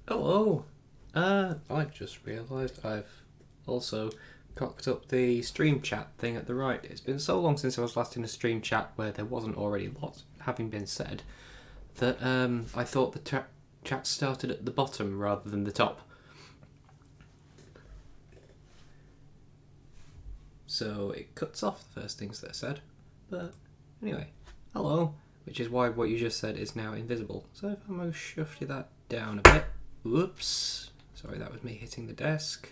Hello. I just realised I've also cocked up the stream chat thing at the right. It's been so long since I was last in a stream chat where there wasn't already lots having been said that I thought the chat started at the bottom rather than the top. So it cuts off the first things that are said. But anyway, hello, which is why what you just said is now invisible. So if I'm going to shuffle that down a bit. Whoops. Sorry, that was me hitting the desk.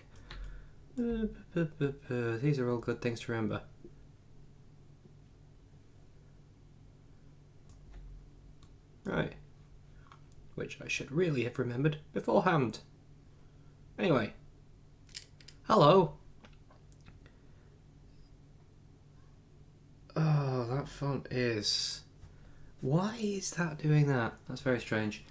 These are all good things to remember. Right. Which I should really have remembered beforehand. Anyway. Hello. Oh, that font is... Why is that doing that? That's very strange.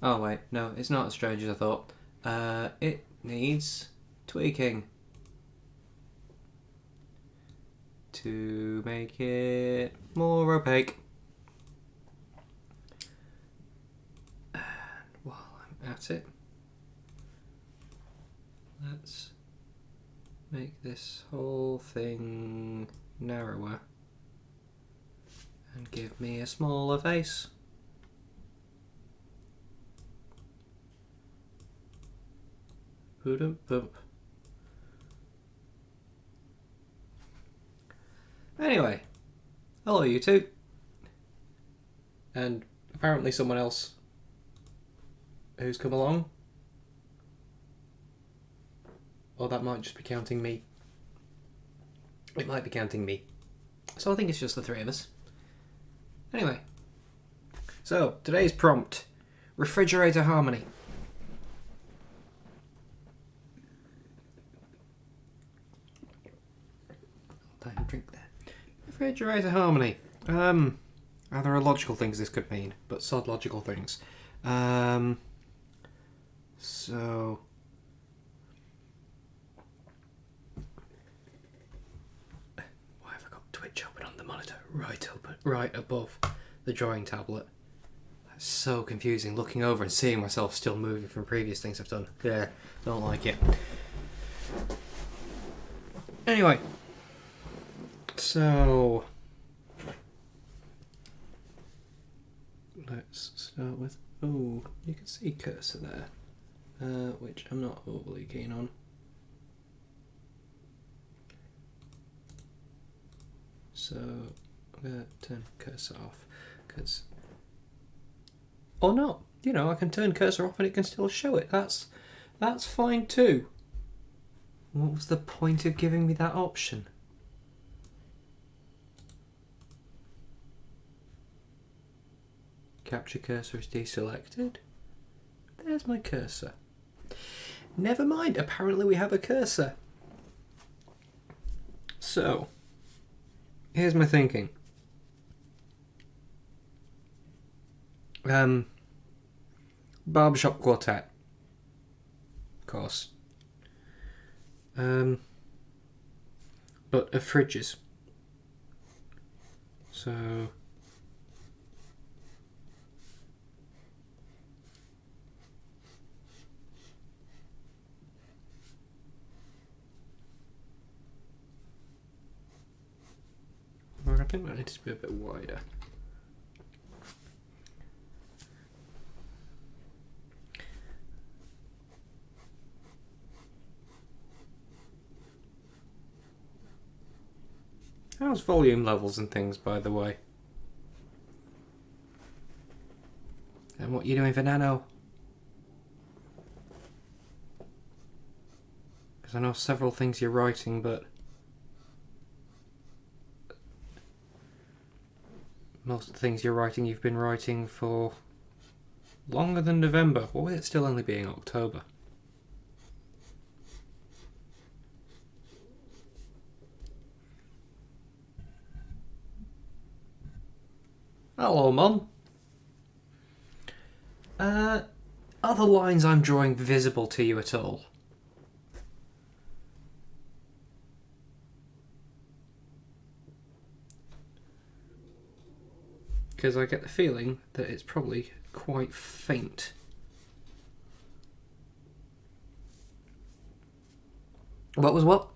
Oh wait, no, it's not as strange as I thought. It needs tweaking to make it more opaque. And while I'm at it, let's make this whole thing narrower and give me a smaller face. Boom. Anyway, hello you two. And apparently someone else who's come along. Or that might just be counting me. It might be counting me. So I think it's just the three of us. Anyway. So, today's prompt. Refrigerator harmony. Time drink there. Refrigerator harmony. There are logical things this could mean, but sod logical things. So... Why have I got Twitch open on the monitor? Right above the drawing tablet. That's so confusing, looking over and seeing myself still moving from previous things I've done. Yeah, don't like it. Anyway. So... Let's start with... Oh, you can see cursor there. Which I'm not overly keen on. So I'm going to turn cursor off, because... Or not. You know, I can turn cursor off and it can still show it. That's fine too. What was the point of giving me that option? Capture cursor is deselected. There's my cursor. Never mind, apparently we have a cursor. So, here's my thinking. Barbershop Quartet. Of course. But of fridges. So... I think that needs to be a bit wider. How's volume levels and things, by the way? And what are you doing for Nano? Because I know several things you're writing, but... most of the things you're writing, you've been writing for longer than November, or with it still only being October. Hello, Mum. Are the lines I'm drawing visible to you at all? because I get the feeling that it's probably quite faint. What was what?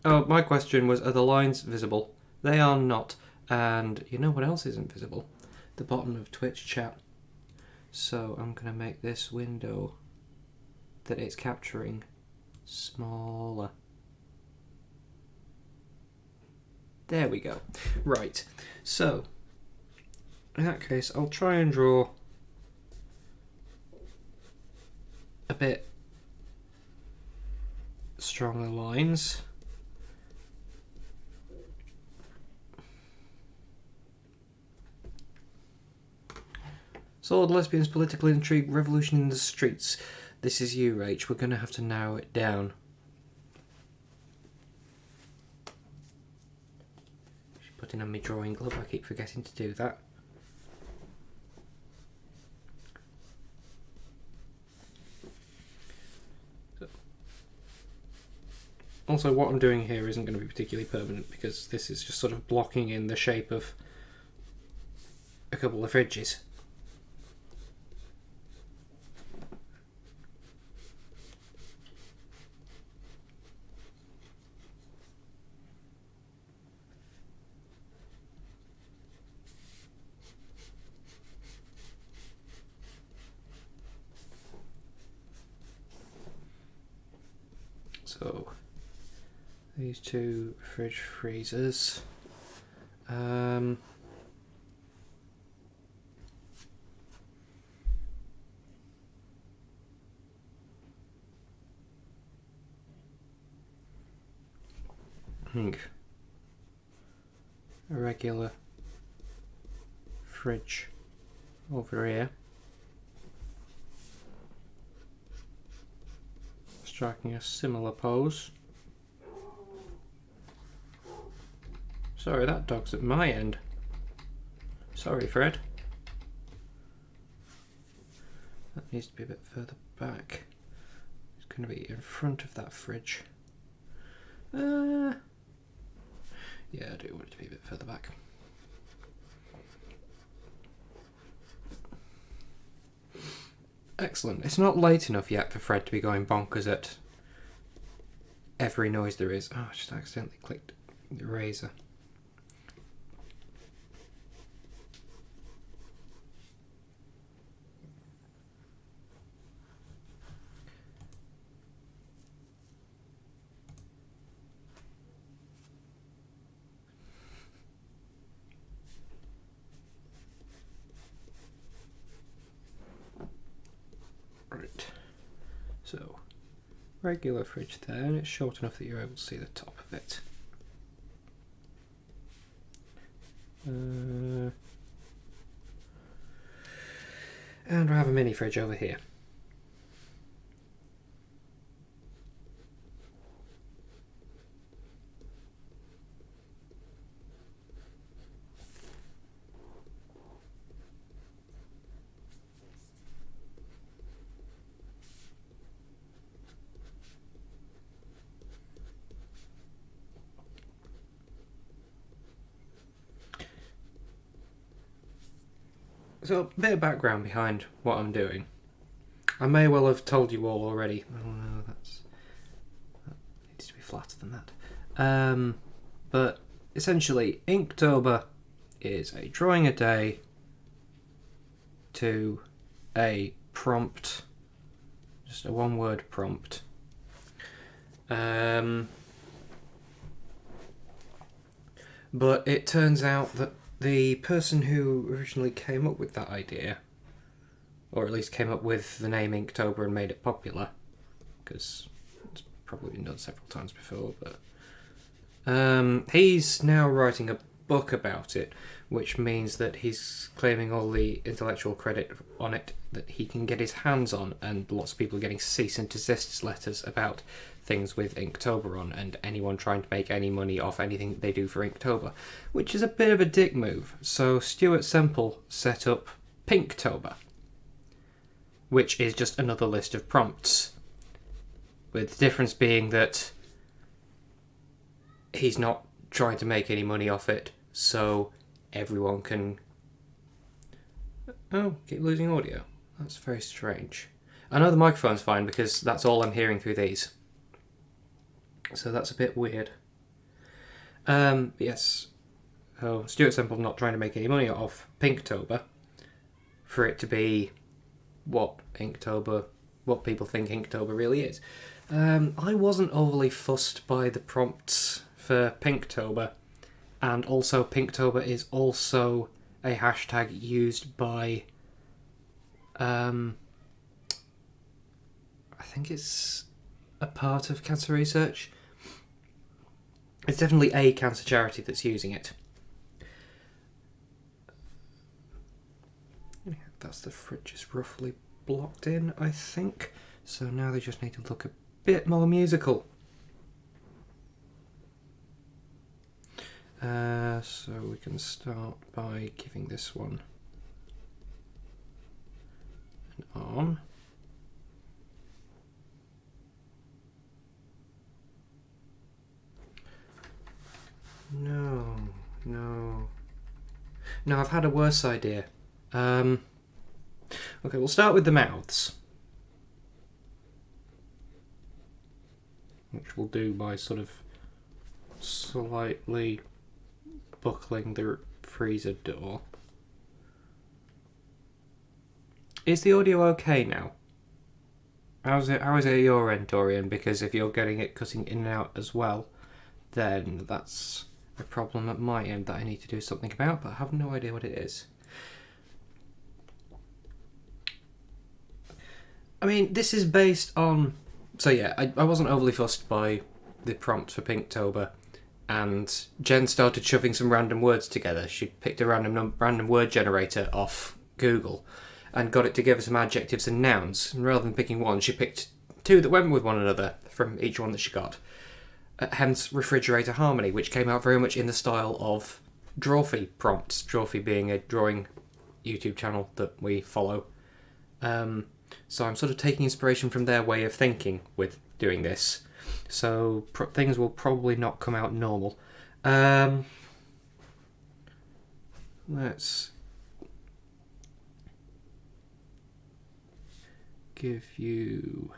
Oh, my question was, are the lines visible? They are not. And you know what else isn't visible? The bottom of Twitch chat. So I'm going to make this window that it's capturing smaller. There we go. Right. So, in that case, I'll try and draw a bit stronger lines. Sword, lesbians, political intrigue, revolution in the streets. This is you, Rach. We're going to have to narrow it down. She's putting on my drawing glove. I keep forgetting to do that. Also, what I'm doing here isn't going to be particularly permanent because this is just sort of blocking in the shape of a couple of fridges. So these two fridge freezers. I think a regular fridge over here. Striking a similar pose. Sorry, that dog's at my end. Sorry, Fred. That needs to be a bit further back. It's going to be in front of that fridge. Yeah, I do want it to be a bit further back. Excellent. It's not late enough yet for Fred to be going bonkers at every noise there is. Oh, I just accidentally clicked eraser. Right, so regular fridge there, and it's short enough that you're able to see the top of it. And we have a mini fridge over here. So, a bit of background behind what I'm doing. I may well have told you all already. Oh no, that needs to be flatter than that. But essentially, Inktober is a drawing a day to a prompt, just a one-word prompt. But it turns out that the person who originally came up with that idea, or at least came up with the name Inktober and made it popular, because it's probably been done several times before, but he's now writing a book about it, which means that he's claiming all the intellectual credit on it that he can get his hands on, and lots of people are getting cease and desist letters about things with Inktober on, and anyone trying to make any money off anything they do for Inktober, which is a bit of a dick move. So Stuart Semple set up Pinktober, which is just another list of prompts, with the difference being that he's not trying to make any money off it, so everyone can... Oh, keep losing audio. That's very strange. I know the microphone's fine because that's all I'm hearing through these. So that's a bit weird. Yes. Oh, Stuart Semple not trying to make any money off Pinktober for it to be what people think Inktober really is. I wasn't overly fussed by the prompts for Pinktober, and also Pinktober is also a hashtag used by I think it's a part of cancer research. It's definitely a cancer charity that's using it. That's the fridge is roughly blocked in, I think. So now they just need to look a bit more musical. So we can start by giving this one an arm. No, I've had a worse idea. Okay, we'll start with the mouths, which we'll do by sort of slightly buckling the freezer door. Is the audio okay now? How is it at your end, Dorian? Because if you're getting it cutting in and out as well, then that's a problem at my end that I need to do something about, but I have no idea what it is. I mean, this is based on... So yeah, I wasn't overly fussed by the prompt for Pinktober, and Jen started shoving some random words together. She picked a random word generator off Google and got it to give her some adjectives and nouns. And rather than picking one, she picked two that went with one another from each one that she got. Hence Refrigerator Harmony, which came out very much in the style of Drawfee prompts. Drawfee being a drawing YouTube channel that we follow. So I'm sort of taking inspiration from their way of thinking with doing this. So things will probably not come out normal. Let's give you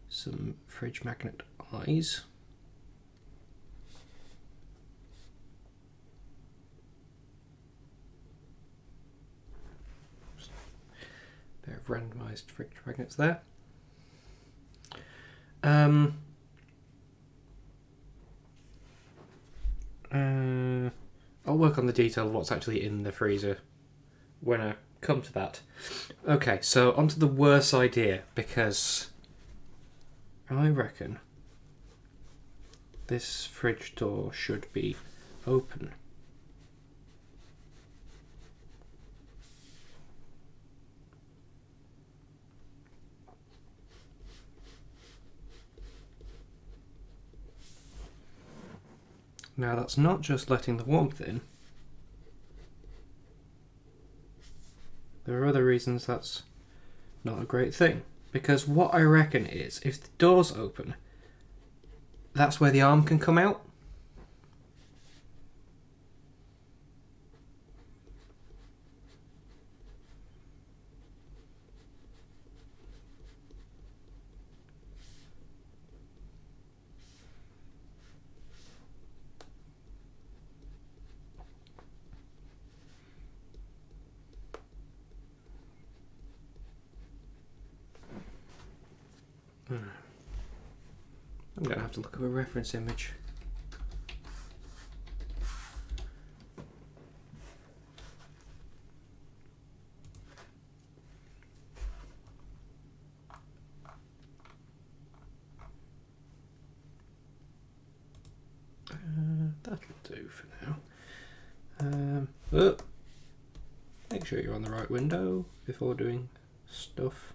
some fridge magnet eyes. Pair of randomised fridge magnets there. I'll work on the detail of what's actually in the freezer when I come to that. Okay, so onto the worst idea, because I reckon this fridge door should be open. Now that's not just letting the warmth in. There are other reasons that's not a great thing. Because what I reckon is, if the door's open, that's where the arm can come out. I'm going to have to look up a reference image. That'll do for now. Make sure you're on the right window before doing stuff.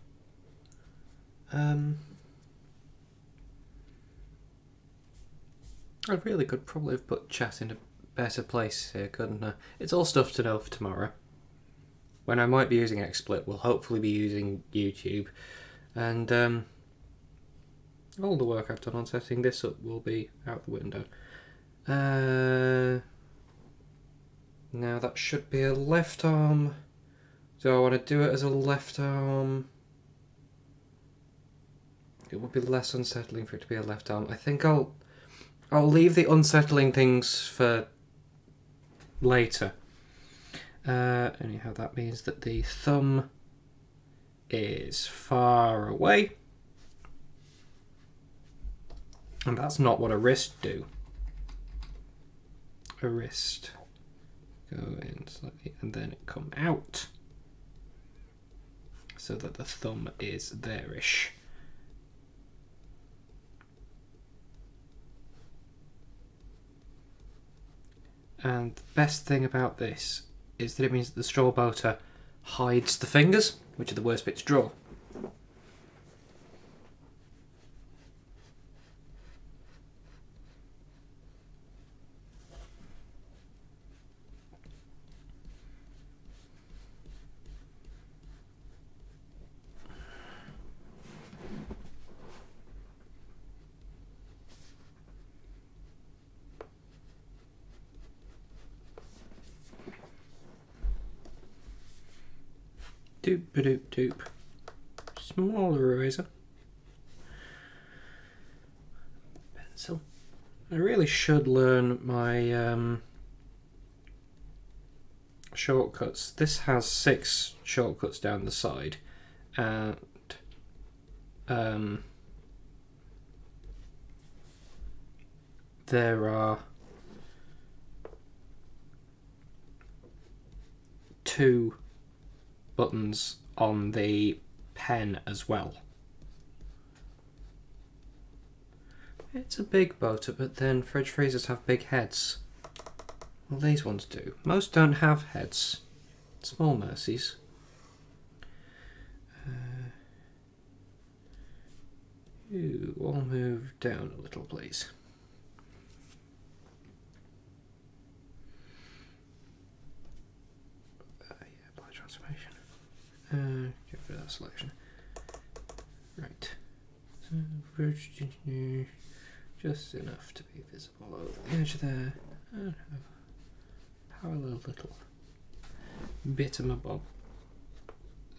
I really could probably have put chat in a better place here, couldn't I? It's all stuff to know for tomorrow. When I might be using XSplit, we'll hopefully be using YouTube. And All the work I've done on setting this up will be out the window. Now that should be a left arm. Do I want to do it as a left arm? It would be less unsettling for it to be a left arm. I think I'll leave the unsettling things for later. Anyhow, that means that the thumb is far away. And that's not what a wrist do. A wrist go in slightly and then it come out. So that the thumb is there-ish. And the best thing about this is that it means that the straw boater hides the fingers, which are the worst bit to draw. Doop-a-doop-doop. Smaller eraser. Pencil. I really should learn my shortcuts. This has 6 shortcuts down the side, and there are 2 buttons on the pen as well. It's a big boater, but then fridge freezers have big heads. Well, these ones do. Most don't have heads. Small mercies. I'll move down a little, please. Apply transformation. Get rid of that selection. Right. Just enough to be visible over the edge there. And have a parallel little bit of my bob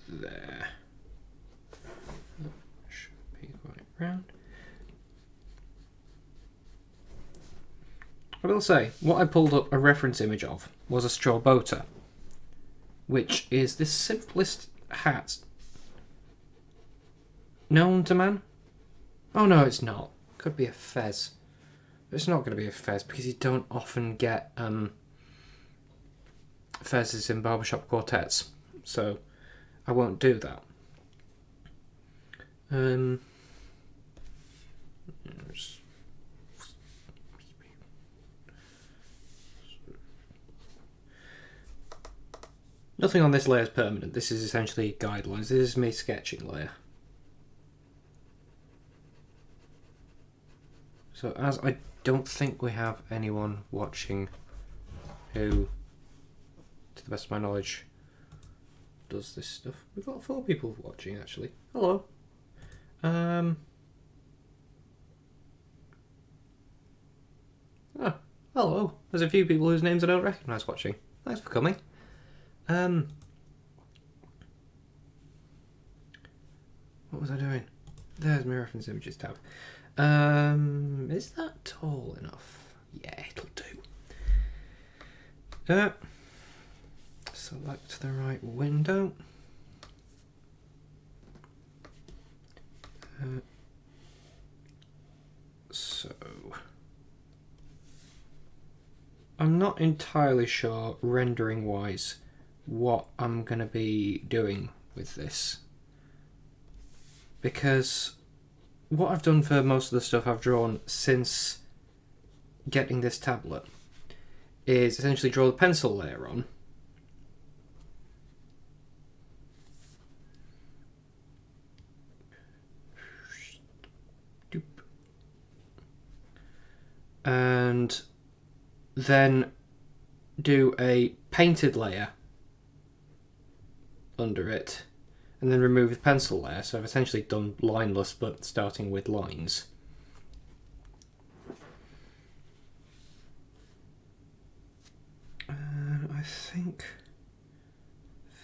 there. That should be quite round. I will say, what I pulled up a reference image of was a straw boater, which is the simplest hat known to man. Oh no, it's not. Could be a fez. But it's not going to be a fez because you don't often get fezzes in barbershop quartets. So I won't do that. Nothing on this layer is permanent. This is essentially guidelines. This is me sketching layer. So as I don't think we have anyone watching who, to the best of my knowledge, does this stuff. We've got 4 people watching actually. Hello. Hello. There's a few people whose names I don't recognise watching. Thanks for coming. What was I doing? There's my reference images tab. Is that tall enough? Yeah, it'll do. Select the right window. So I'm not entirely sure, rendering wise, what I'm going to be doing with this, because what I've done for most of the stuff I've drawn since getting this tablet is essentially draw the pencil layer on, and then do a painted layer under it, and then remove the pencil layer. So I've essentially done lineless, but starting with lines. I think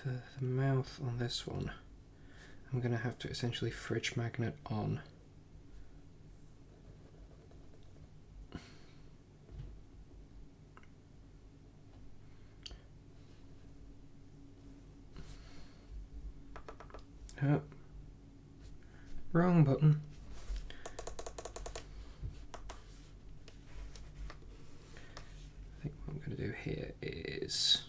for the mouth on this one, I'm going to have to essentially fridge magnet on. Oh, wrong button. I think what I'm going to do here is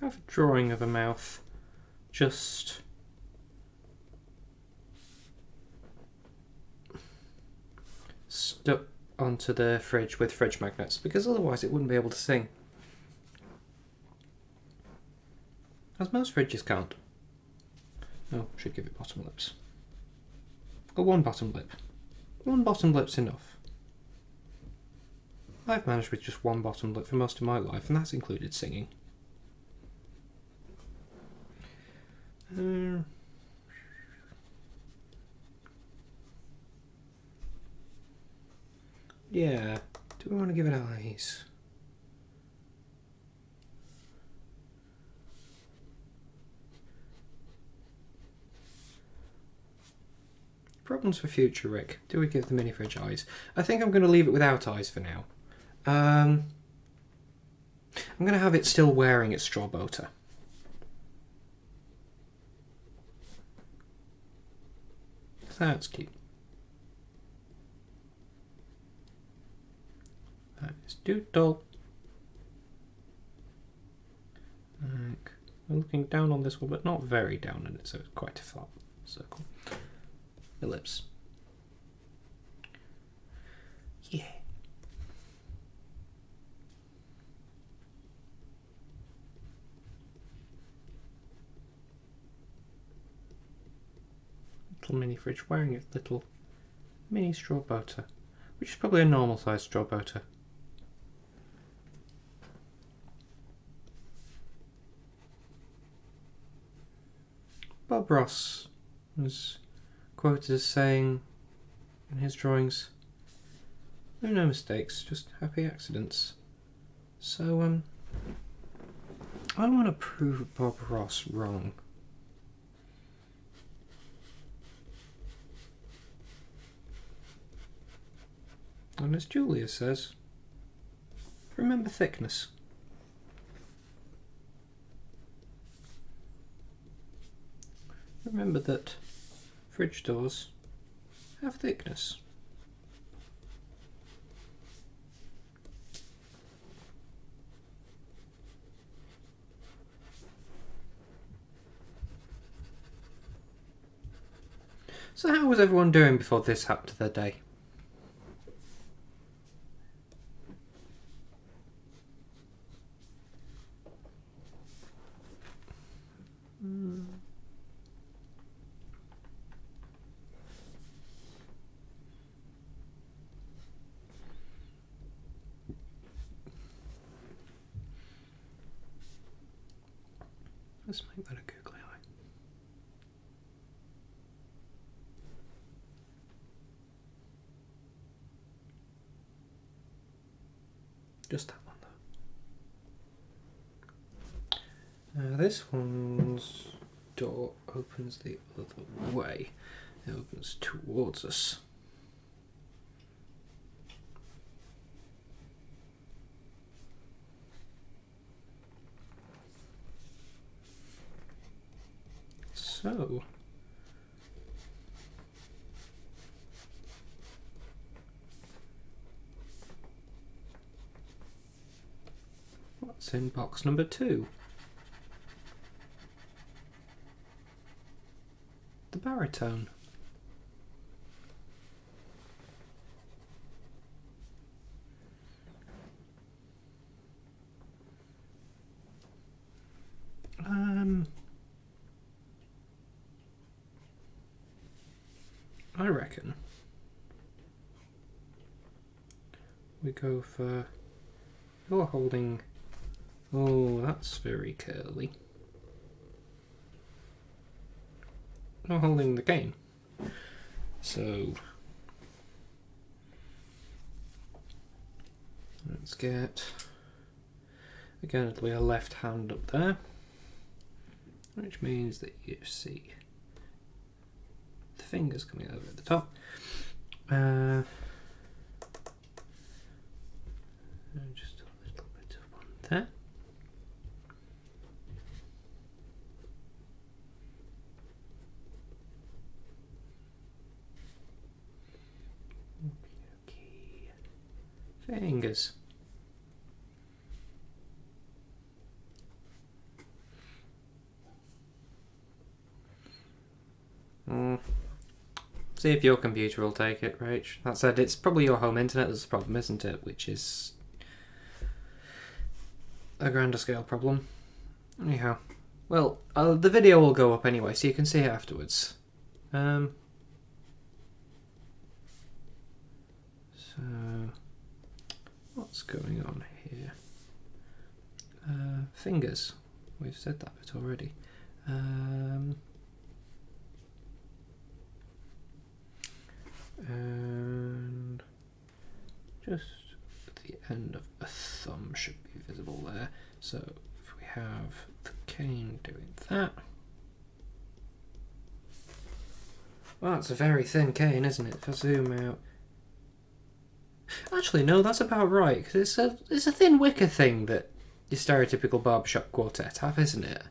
have a drawing of a mouth just stuck onto the fridge with fridge magnets, because otherwise it wouldn't be able to sing. As most fridges can't. Oh, should give it bottom lips. Or one bottom lip. One bottom lip's enough. I've managed with just one bottom lip for most of my life, and that's included singing. Yeah, do we want to give it eyes? Problems for future, Rick. Do we give the mini fridge eyes? I think I'm going to leave it without eyes for now. I'm going to have it still wearing its straw bow tie. That's cute. That is Doodle. I'm looking down on this one, but not very down on it, so it's quite a flat circle. Ellipse. Yeah. Little mini fridge wearing its little mini straw bow tie, which is probably a normal sized straw bow tie. Bob Ross was quoted as saying in his drawings, "There are no mistakes, just happy accidents." So, I want to prove Bob Ross wrong. And as Julia says, remember thickness. Remember that fridge doors have thickness. So how was everyone doing before this happened to their day? Let's make that a googly eye. Just that one though. This one's door opens the other way. It opens towards us. So, What's in box number 2? The baritone. I reckon we go for... You're holding... Oh, that's very curly. You're holding the cane. So... Let's get... Again, it'll be a left hand up there. Which means that you see the fingers coming over at the top. Just a little bit of one there. Okay. Fingers. See if your computer will take it, Rach. That said, it's probably your home internet that's the problem, isn't it? Which is a grander scale problem. Anyhow, well, the video will go up anyway, so you can see it afterwards. So, what's going on here? Fingers. We've said that bit already. And just the end of a thumb should be visible there. So if we have the cane doing that, well, that's a very thin cane, isn't it? If I zoom out, actually no, that's about right, because it's a thin wicker thing that your stereotypical barbershop quartet have, isn't it?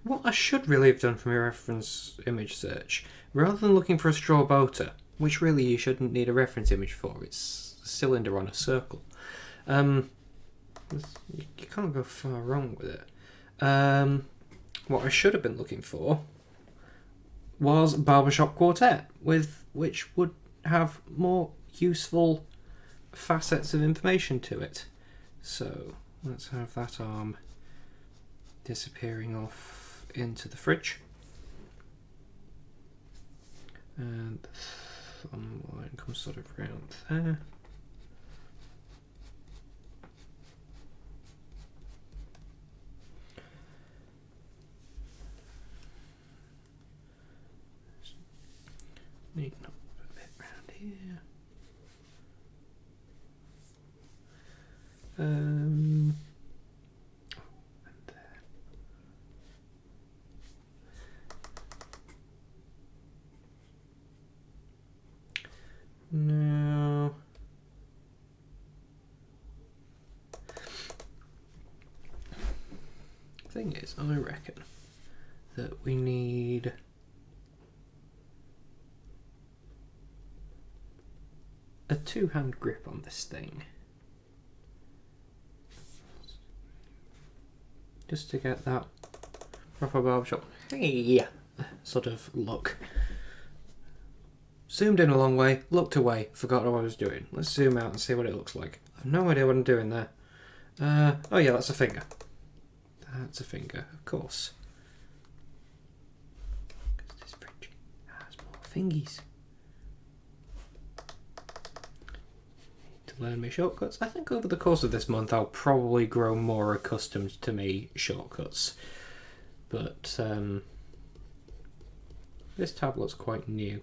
What I should really have done from a reference image search, rather than looking for a straw boater, which really you shouldn't need a reference image for, it's a cylinder on a circle. You can't go far wrong with it. What I should have been looking for was barbershop quartet, which would have more useful facets of information to it. So let's have that arm disappearing off into the fridge, and the thumb line comes sort of round there. Neaten up a bit round here. And there. Now, thing is, I reckon that we need a two-hand grip on this thing, just to get that proper barbershop sort of look. Zoomed in a long way, looked away, forgot what I was doing. Let's zoom out and see what it looks like. I have no idea what I'm doing there. Oh yeah, that's a finger. That's a finger, of course. Because this fridge has more fingies. Need to learn my shortcuts. I think over the course of this month I'll probably grow more accustomed to me shortcuts. But this tablet's quite new.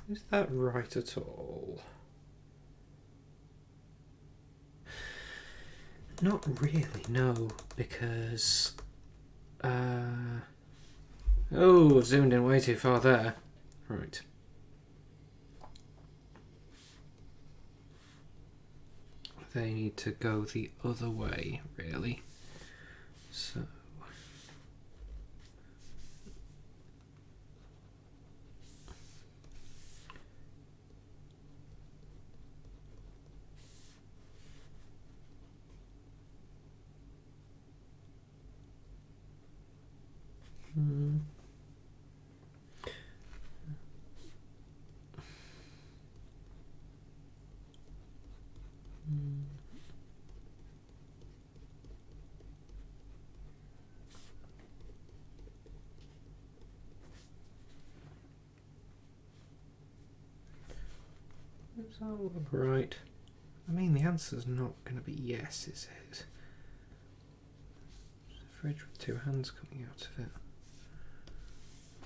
Is that right at all? Not really, no, because Oh, I've zoomed in way too far there. Right. They need to go the other way, really. So... Does that look right? I mean, the answer's not going to be yes, is it? There's a fridge with two hands coming out of it.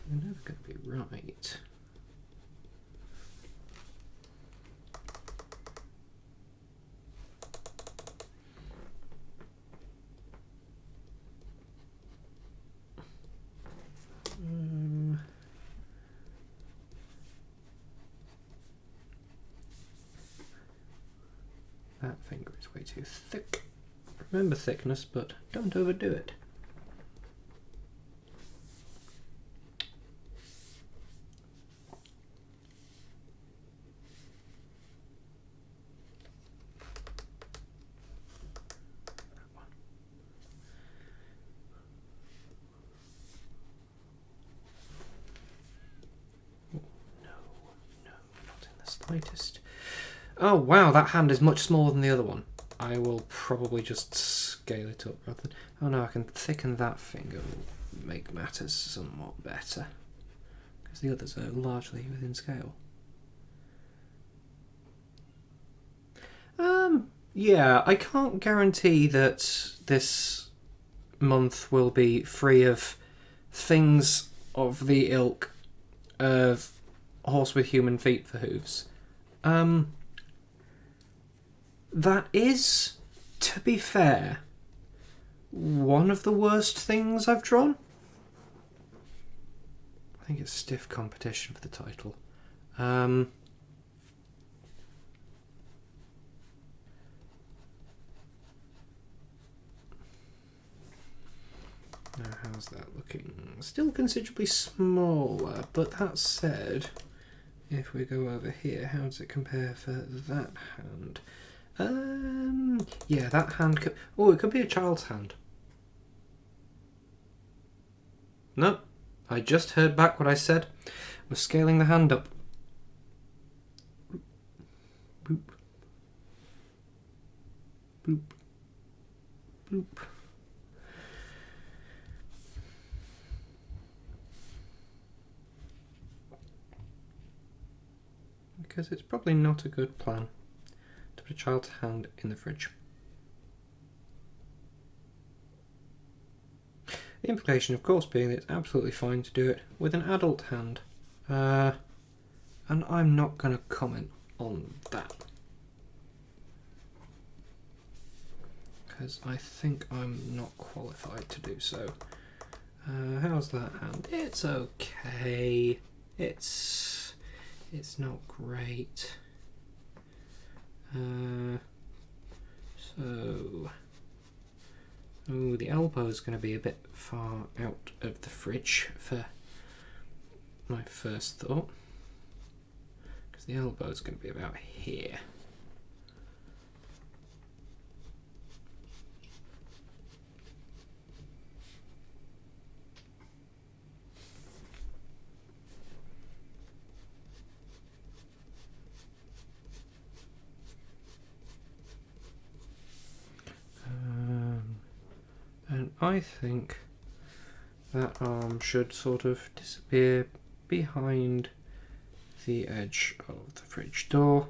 They're never going to be right. That finger is way too thick. Remember thickness, but don't overdo it. Slightest. Oh wow, that hand is much smaller than the other one. I will probably just scale it up rather than... Oh no, I can thicken that finger, will make matters somewhat better. Because the others are largely within scale. Yeah, I can't guarantee that this month will be free of things of the ilk of horse with human feet for hooves. That is, to be fair, one of the worst things I've drawn. I think it's stiff competition for the title. Now how's that looking? Still considerably smaller, but that said, if we go over here, how does it compare for that hand? Yeah, that hand could... Oh, it could be a child's hand. No, I just heard back what I said. We're scaling the hand up. Boop. Boop. Boop. Because it's probably not a good plan to put a child's hand in the fridge. The implication, of course, being that it's absolutely fine to do it with an adult hand. And I'm not going to comment on that. Because I think I'm not qualified to do so. How's that hand? It's okay. It's not great. Oh, the elbow is going to be a bit far out of the fridge for my first thought. Because the elbow is going to be about here. And I think that arm should sort of disappear behind the edge of the fridge door,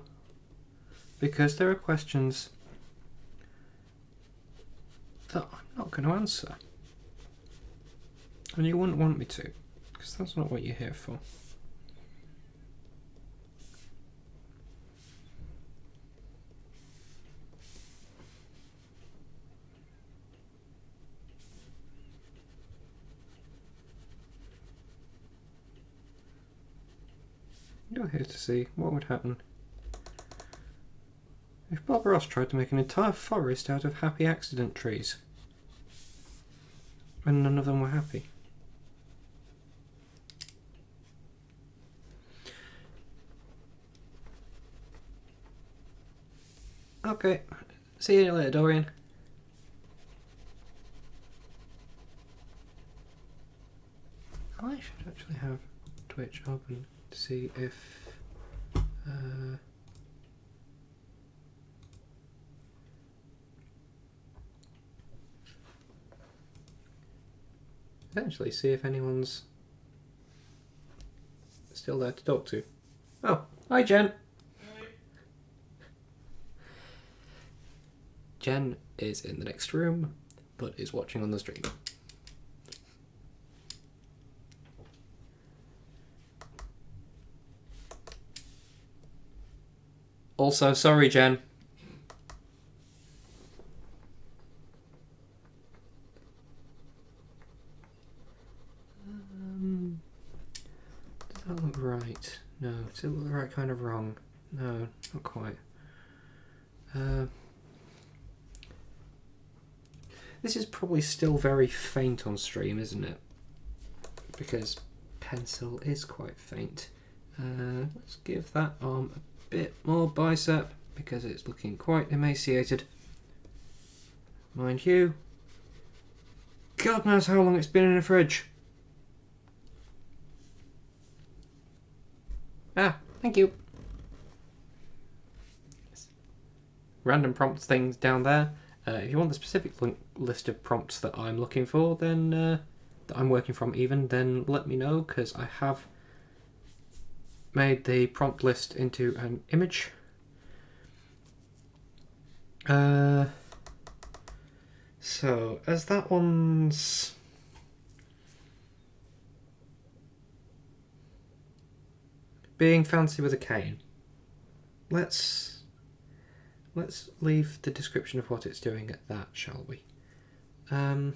because there are questions that I'm not going to answer. And you wouldn't want me to, because that's not what you're here for. You're here to see what would happen if Bob Ross tried to make an entire forest out of happy accident trees. And none of them were happy. Okay, see you later, Dorian. I should actually have Twitch open to see if eventually see if anyone's still there to talk to. Oh, hi Jen. Hi. Jen is in the next room, but is watching on the stream. Also, sorry Jen. Does that look right? No. Does it look the right kind of wrong? No, not quite. This is probably still very faint on stream, isn't it? Because pencil is quite faint. Let's give that arm a bit more bicep because it's looking quite emaciated. Mind you, God knows how long it's been in a fridge. Ah, thank you. Random prompts things down there. If you want the specific list of prompts that I'm looking for, then that I'm working from even, then let me know, because I have made the prompt list into an image. So, as that one's being fancy with a cane, let's leave the description of what it's doing at that, shall we? Oh,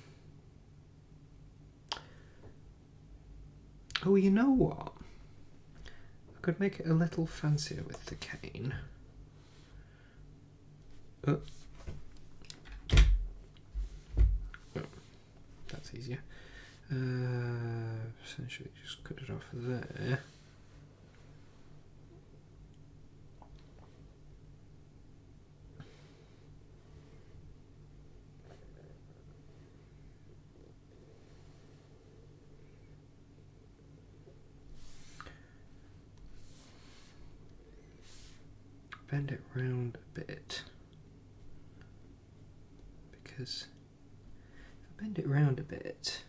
you know what? I could make it a little fancier with the cane. Oh, that's easier. Essentially just cut it off there. Bend it round a bit, because if I bend it round a bit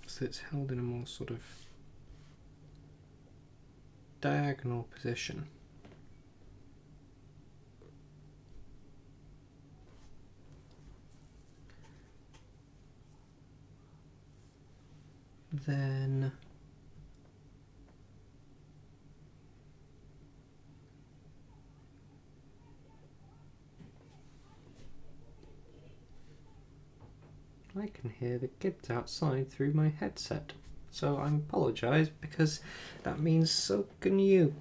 so it's held in a more sort of diagonal position, then I can hear the kids outside through my headset. So I apologise, because that means so can you.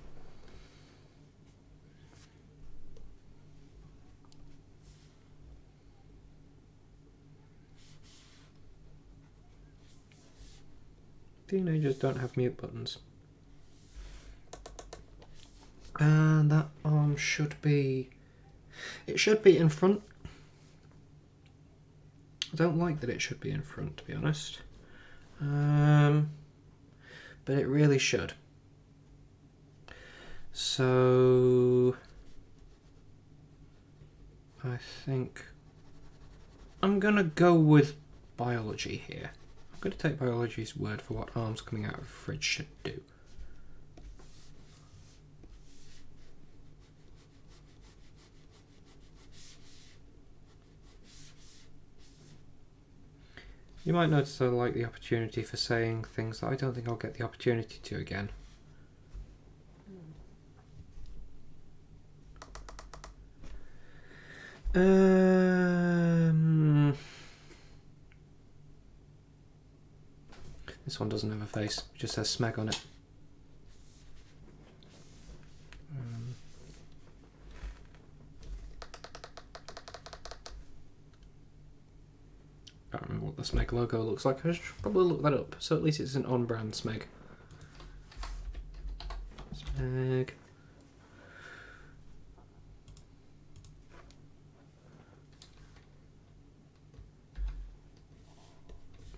Teenagers don't have mute buttons. And that arm should be... it should be in front. I don't like that it should be in front, to be honest. But it really should. So I think I'm gonna go with biology here. I'm gonna take biology's word for what arms coming out of a fridge should do. You might notice I like the opportunity for saying things that I don't think I'll get the opportunity to again. This one doesn't have a face, it just says Smeg on it. I don't remember what the Smeg logo looks like. I should probably look that up. So at least it's an on-brand Smeg. Smeg.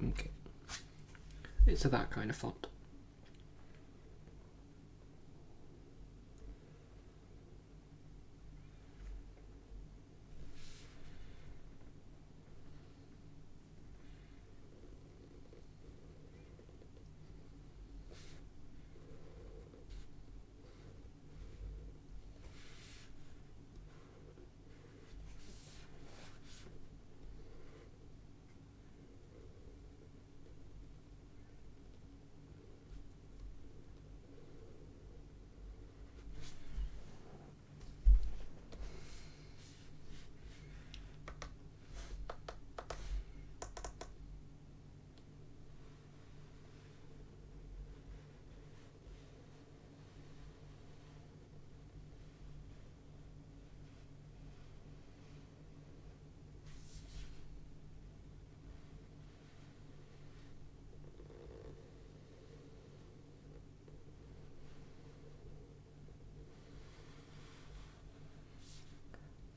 Okay. It's that kind of font.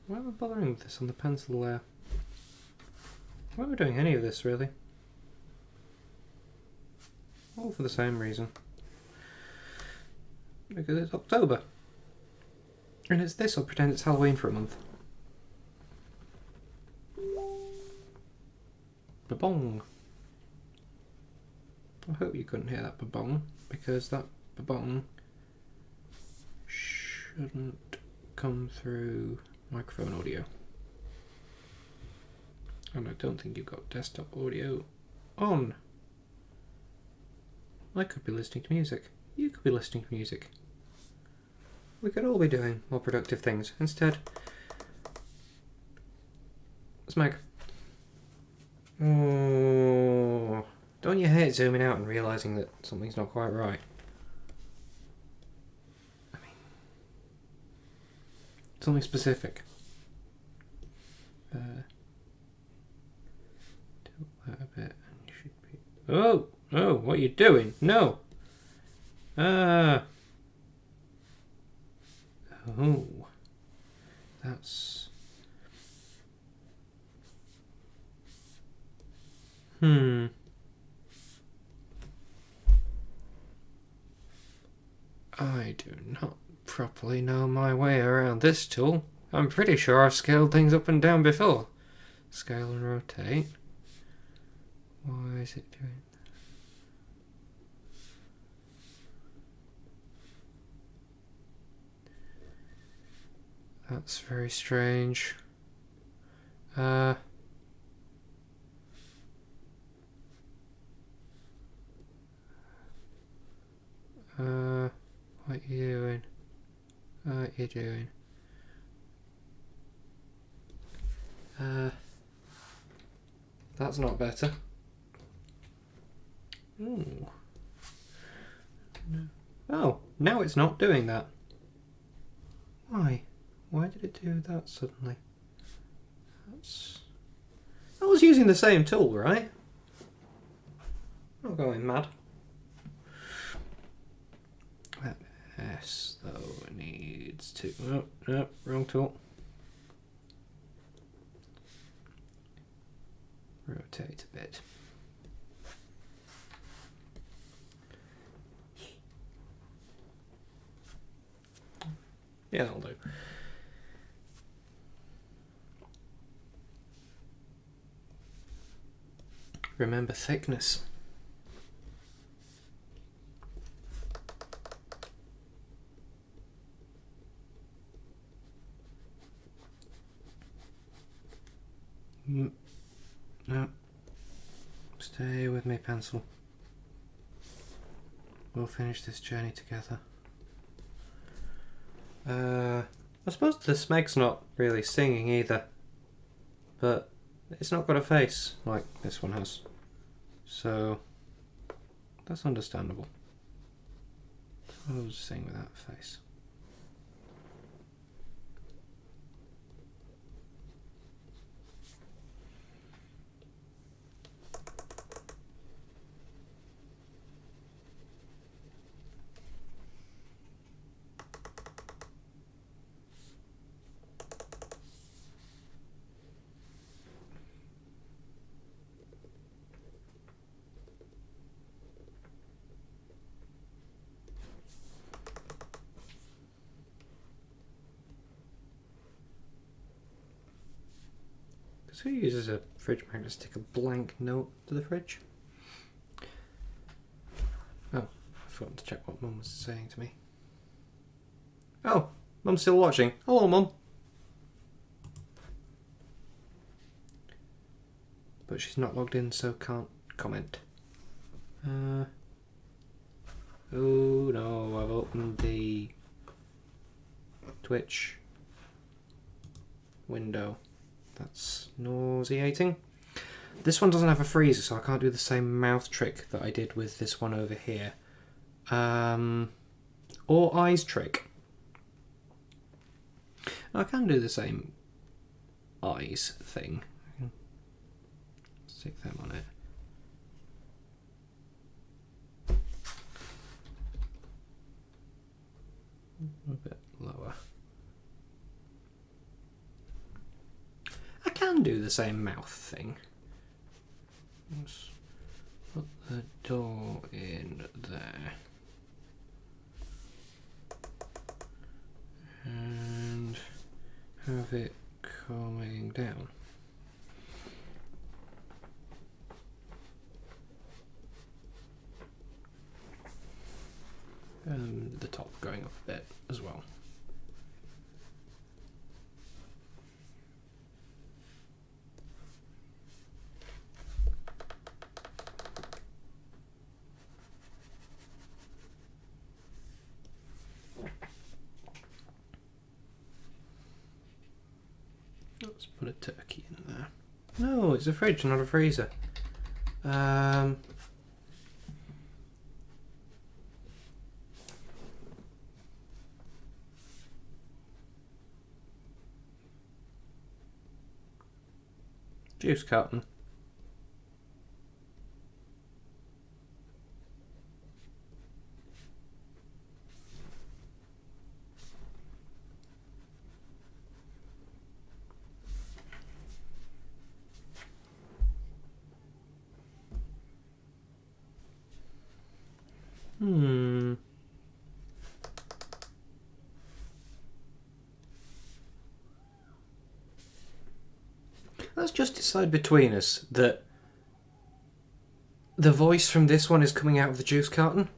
Why am I bothering with this on the pencil layer? Why am I doing any of this, really? All for the same reason. Because it's October. And it's this, I'll pretend it's Halloween for a month. Ba-bong. I hope you couldn't hear that ba-bong, because that ba-bong shouldn't come through microphone audio. And I don't think you've got desktop audio on. I could be listening to music. You could be listening to music. We could all be doing more productive things. Instead, Smeg. Oh, don't you hate zooming out and realising that something's not quite right? I mean, something specific. Tilt that a bit and you should be... Oh! Oh, what are you doing? No! Oh. That's... I do not properly know my way around this tool. I'm pretty sure I've scaled things up and down before. Scale and rotate. Why is it doing that? That's very strange. What are you doing? What are you doing? That's not better. Ooh. No. Oh, now it's not doing that. Why? Why did it do that suddenly? I was using the same tool, right? I'm not going mad. That S, though, needs to... Oh, no, wrong tool. Rotate a bit. Yeah, that'll do. Remember thickness. No. Stay with me, pencil. We'll finish this journey together. I suppose the Smeg's not really singing either, but it's not got a face like this one has, so that's understandable. I'll just sing without a face. Because who uses a fridge magnet to stick a blank note to the fridge? Oh, I forgot to check what Mum was saying to me. Oh, Mum's still watching. Hello, Mum. But she's not logged in, so can't comment. Oh no, I've opened the Twitch window. That's nauseating. This one doesn't have a freezer, so I can't do the same mouth trick that I did with this one over here. Or eyes trick. I can do the same eyes thing. I can stick them on it. A bit lower. I can do the same mouth thing. Let's put the door in there. And have it coming down. And the top going up a bit as well. Let's put a turkey in there. No, it's a fridge, not a freezer. Juice carton. Let's just decide between us that the voice from this one is coming out of the juice carton.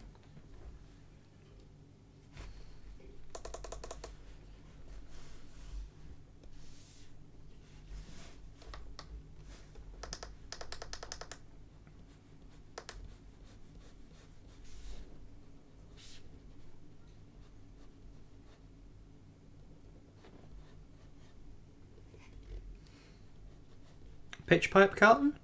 Pitch pipe carton?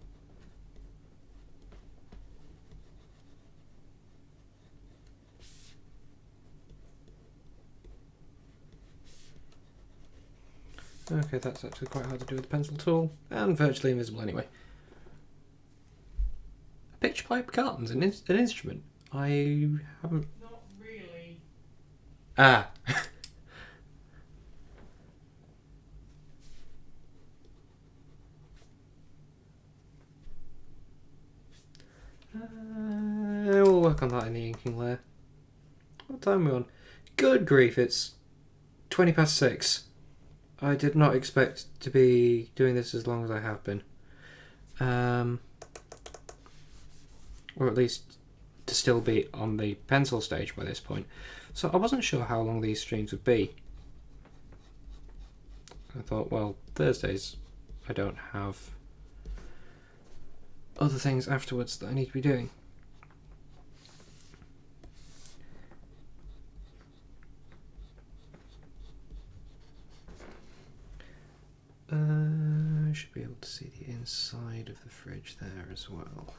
Okay, that's actually quite hard to do with the pencil tool, and virtually invisible anyway. A pitch pipe carton's an instrument. I haven't... Not really. Ah! We'll work on that in the inking layer. What time are we on? Good grief, it's 20 past 6. I did not expect to be doing this as long as I have been. Or at least to still be on the pencil stage by this point. So I wasn't sure how long these streams would be. I thought, well, Thursdays I don't have other things afterwards that I need to be doing. I should be able to see the inside of the fridge there as well.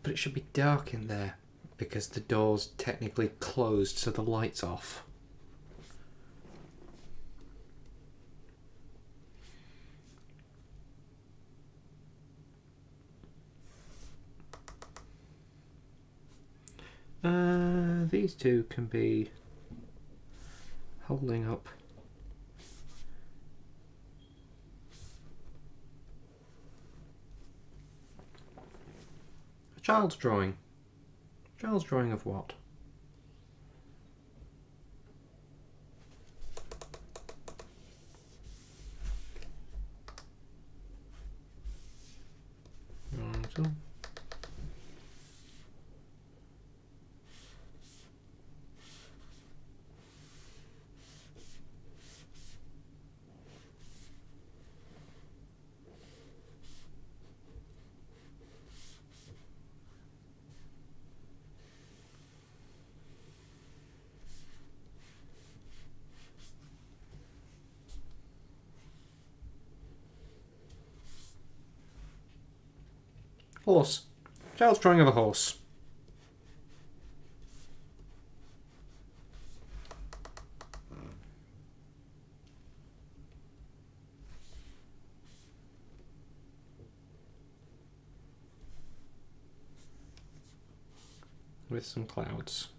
But it should be dark in there because the door's technically closed, so the light's off. These two can be holding up Child's drawing. Child's drawing of what? Horse. Child's drawing of a horse. With some clouds.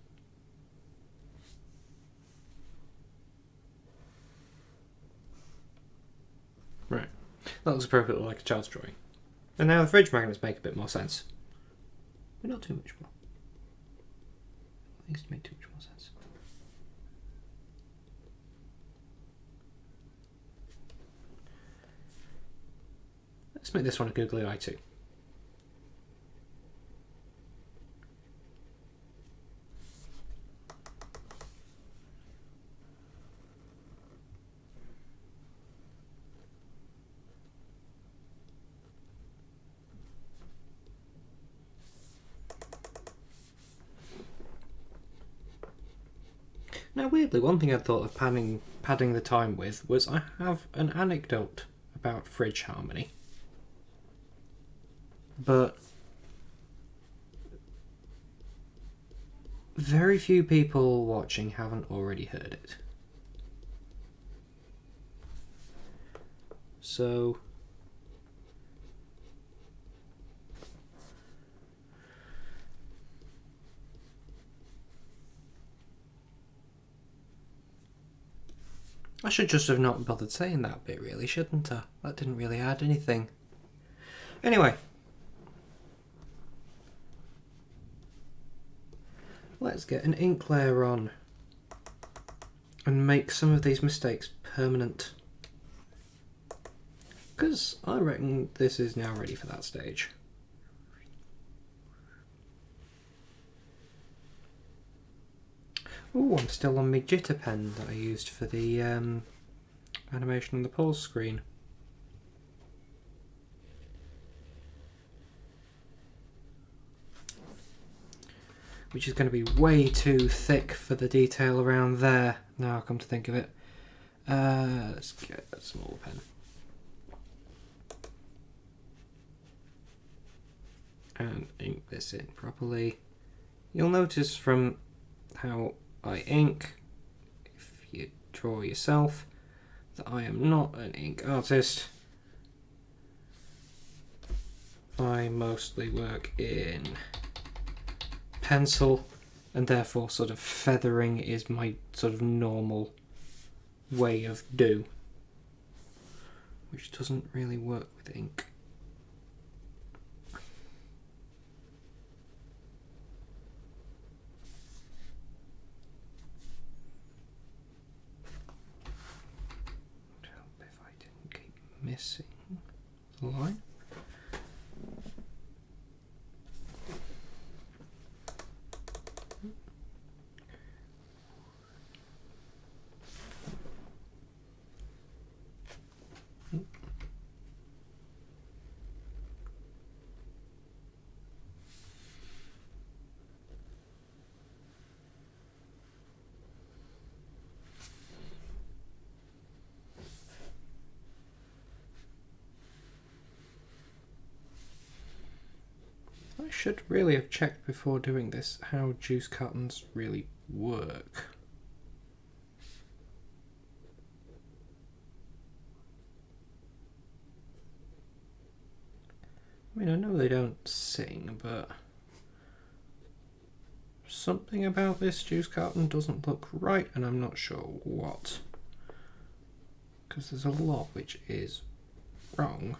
Right. That looks appropriately like a child's drawing. And now the fridge magnets make a bit more sense. But not too much more. It needs to make too much more sense. Let's make this one a googly eye too. Now weirdly, one thing I thought of padding the time with was I have an anecdote about fridge harmony. But very few people watching haven't already heard it. So I should just have not bothered saying that bit really, shouldn't I? That didn't really add anything. Anyway. Let's get an ink layer on and make some of these mistakes permanent. Because I reckon this is now ready for that stage. Oh, I'm still on my jitter pen that I used for the animation on the pause screen. Which is going to be way too thick for the detail around there, now I come to think of it. Let's get a smaller pen. And ink this in properly. You'll notice from how I ink, if you draw yourself, that I am not an ink artist. I mostly work in pencil, and therefore sort of feathering is my sort of normal way of do, which doesn't really work with ink. Would help if I didn't keep missing the line. I should really have checked before doing this how juice cartons really work. I mean, I know they don't sing, but something about this juice carton doesn't look right, and I'm not sure what. Because there's a lot which is wrong.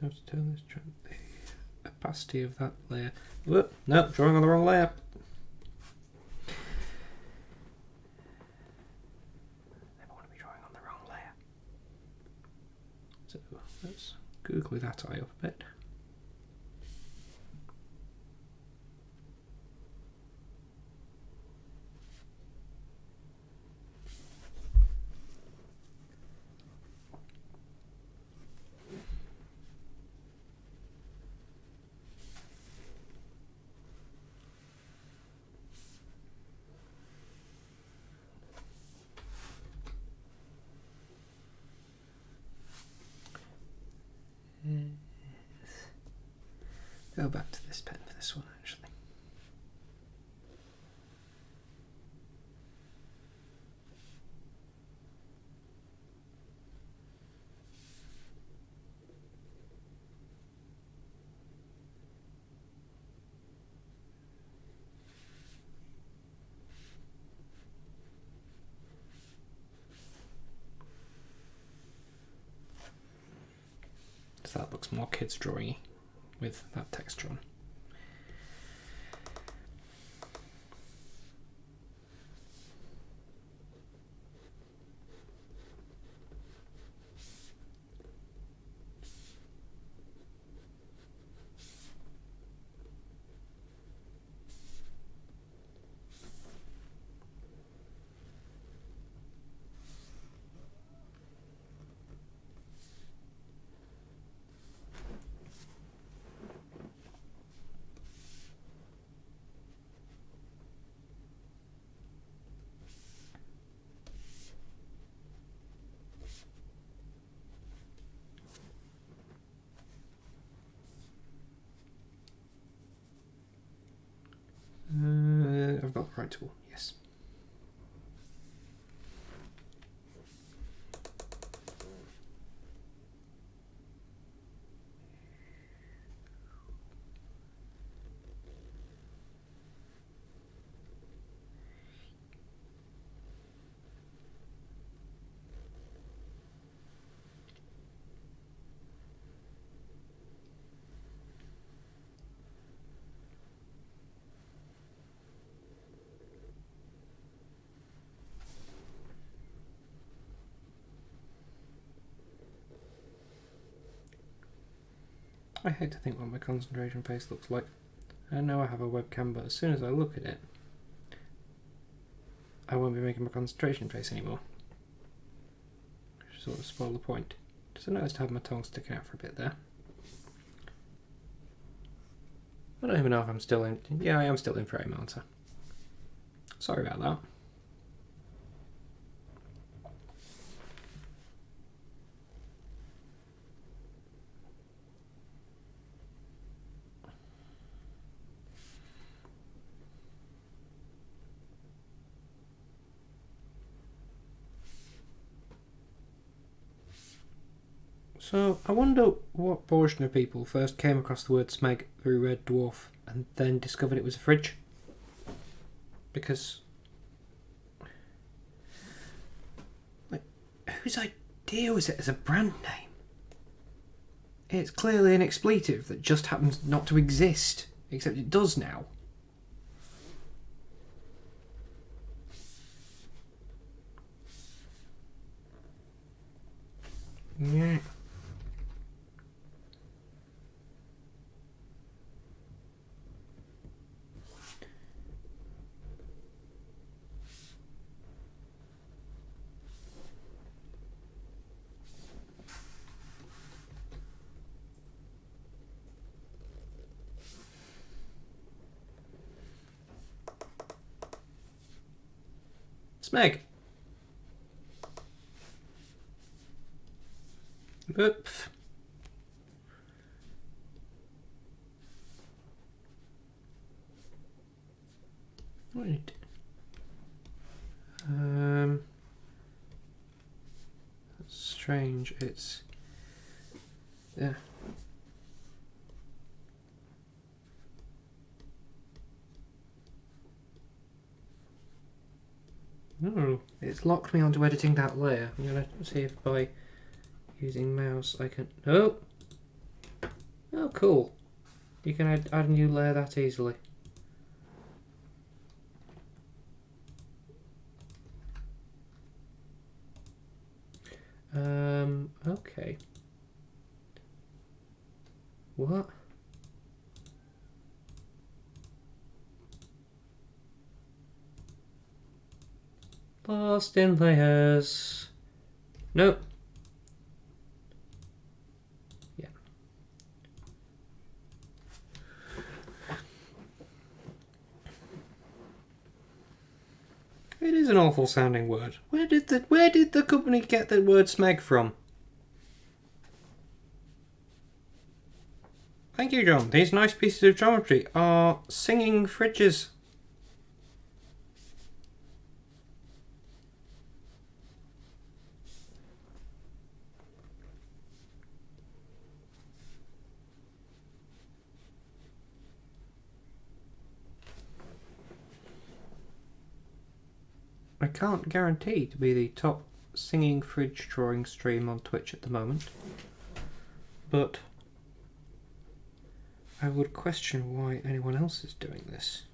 Have to turn this the opacity of that layer. Whoop, no, drawing on the wrong layer. Never want to be drawing on the wrong layer. So let's googly that eye up a bit. Go back to this pen for this one, actually. So that looks more kids drawing with that texture on. I've got the right tool, yes. I hate to think what my concentration face looks like. I know I have a webcam, but as soon as I look at it, I won't be making my concentration face anymore. Sort of spoil the point. Just notice to have my tongue sticking out for a bit there. I don't even know if I'm still in. Yeah, I am still in frame, aren't I? Sorry about that. So, I wonder what portion of people first came across the word smeg through Red Dwarf and then discovered it was a fridge. Because, like, whose idea was it as a brand name? It's clearly an expletive that just happens not to exist, except it does now. Yeah. Smeg. Oops. What did it do? That's strange. It's yeah. No, it's locked me onto editing that layer. I'm gonna see if by using mouse I can. Oh, oh, cool. You can add a new layer that easily. Okay. What? Lost in layers. Nope. Yeah. It is an awful sounding word. Where did the company get the word smeg from? Thank you, John. These nice pieces of geometry are singing fridges. I can't guarantee to be the top singing fridge drawing stream on Twitch at the moment, but I would question why anyone else is doing this.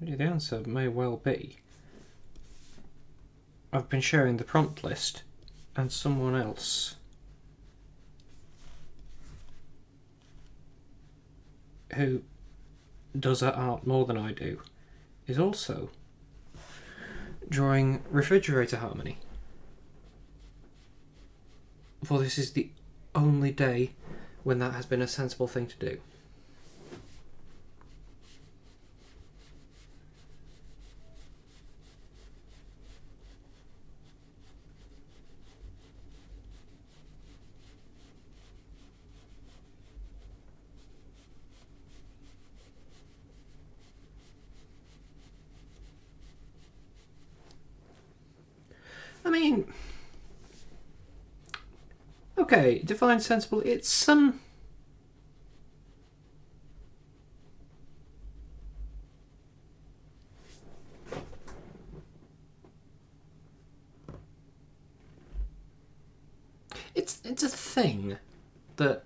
The answer may well be I've been sharing the prompt list and someone else who does that art more than I do is also drawing refrigerator harmony. For this is the only day when that has been a sensible thing to do. I mean, okay, define sensible. It's some. It's a thing that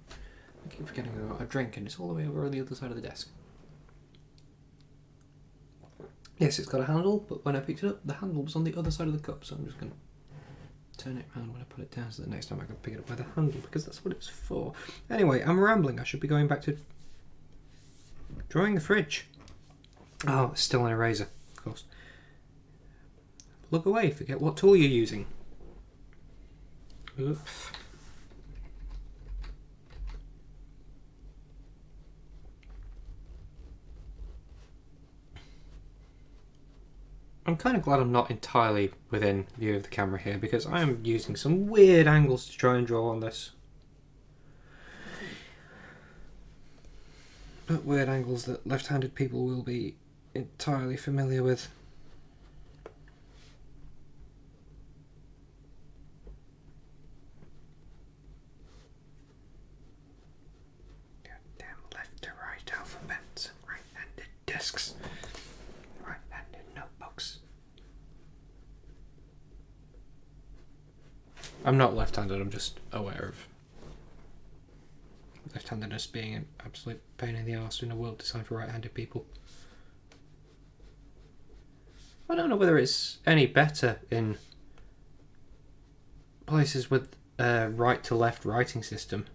I keep forgetting about a drink, and it's all the way over on the other side of the desk. Yes, it's got a handle, but when I picked it up, the handle was on the other side of the cup, so I'm just going to turn it around when I put it down so that next time I can pick it up by the handle, because that's what it's for. Anyway, I'm rambling. I should be going back to drawing the fridge. Oh, it's still an eraser, of course. Look away, forget what tool you're using. Oops. I'm kind of glad I'm not entirely within view of the camera here, because I am using some weird angles to try and draw on this. But weird angles that left-handed people will be entirely familiar with. Goddamn left to right alphabets and right-handed discs. Right-handed notebooks. I'm not left-handed, I'm just aware of left-handedness being an absolute pain in the arse in a world designed for right-handed people. I don't know whether it's any better in places with a right-to-left writing system.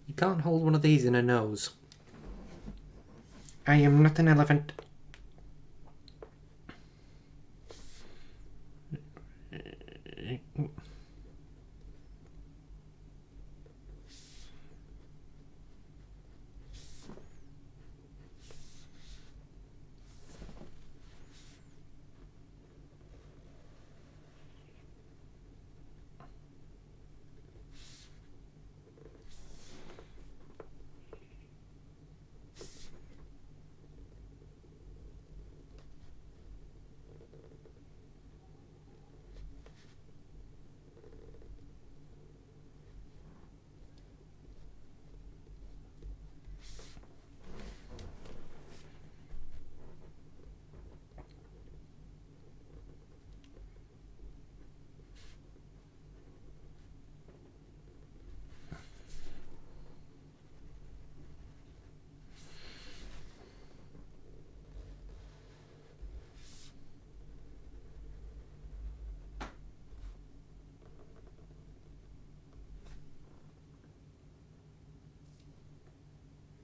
You can't hold one of these in a nose. I am not an elephant.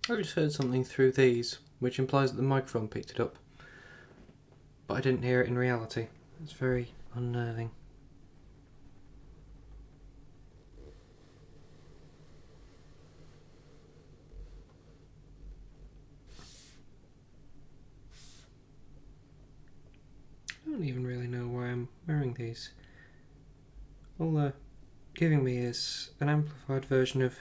I just heard something through these, which implies that the microphone picked it up. But I didn't hear it in reality. It's very unnerving. I don't even really know why I'm wearing these. All they're giving me is an amplified version of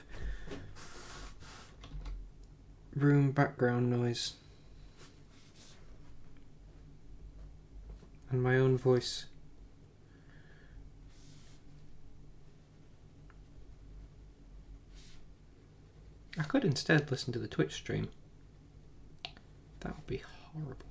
room background noise and my own voice. I could instead listen to the Twitch stream. That would be horrible.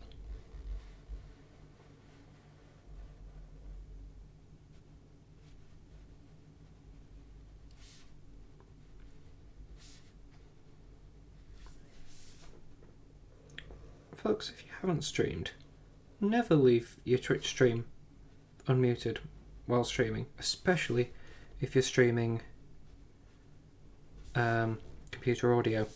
Folks, if you haven't streamed, never leave your Twitch stream unmuted while streaming, especially if you're streaming computer audio.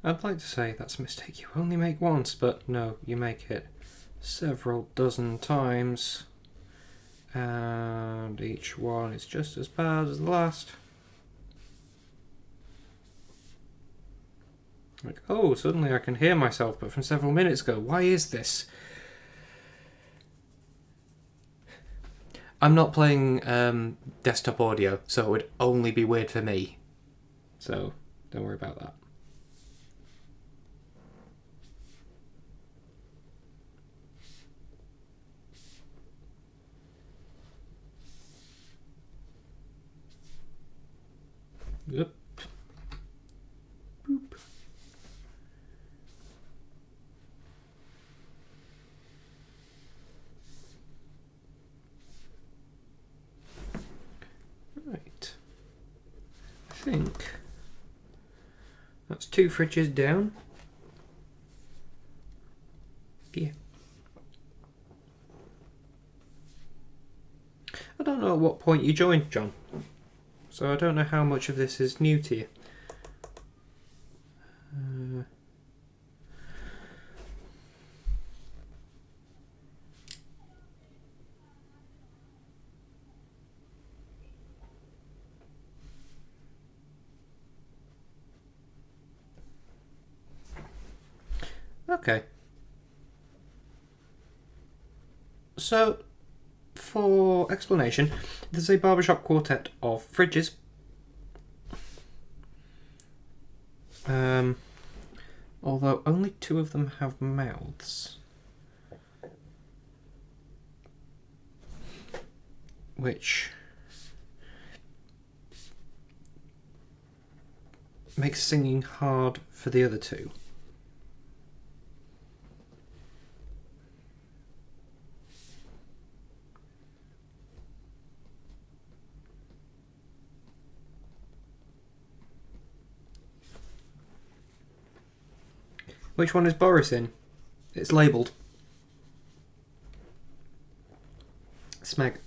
I'd like to say that's a mistake you only make once, but no, you make it several dozen times, and each one is just as bad as the last. Like, oh, suddenly I can hear myself, but from several minutes ago. Why is this? I'm not playing desktop audio, so it would only be weird for me. So, don't worry about that. Yep. Boop. Right. I think that's 2 fridges down. Yeah. I don't know at what point you joined, John. So I don't know how much of this is new to you. Okay. So, for explanation, there's a barbershop quartet of fridges. Although only 2 of them have mouths. Which makes singing hard for the other 2. Which one is Boris in? It's labelled. Smeg.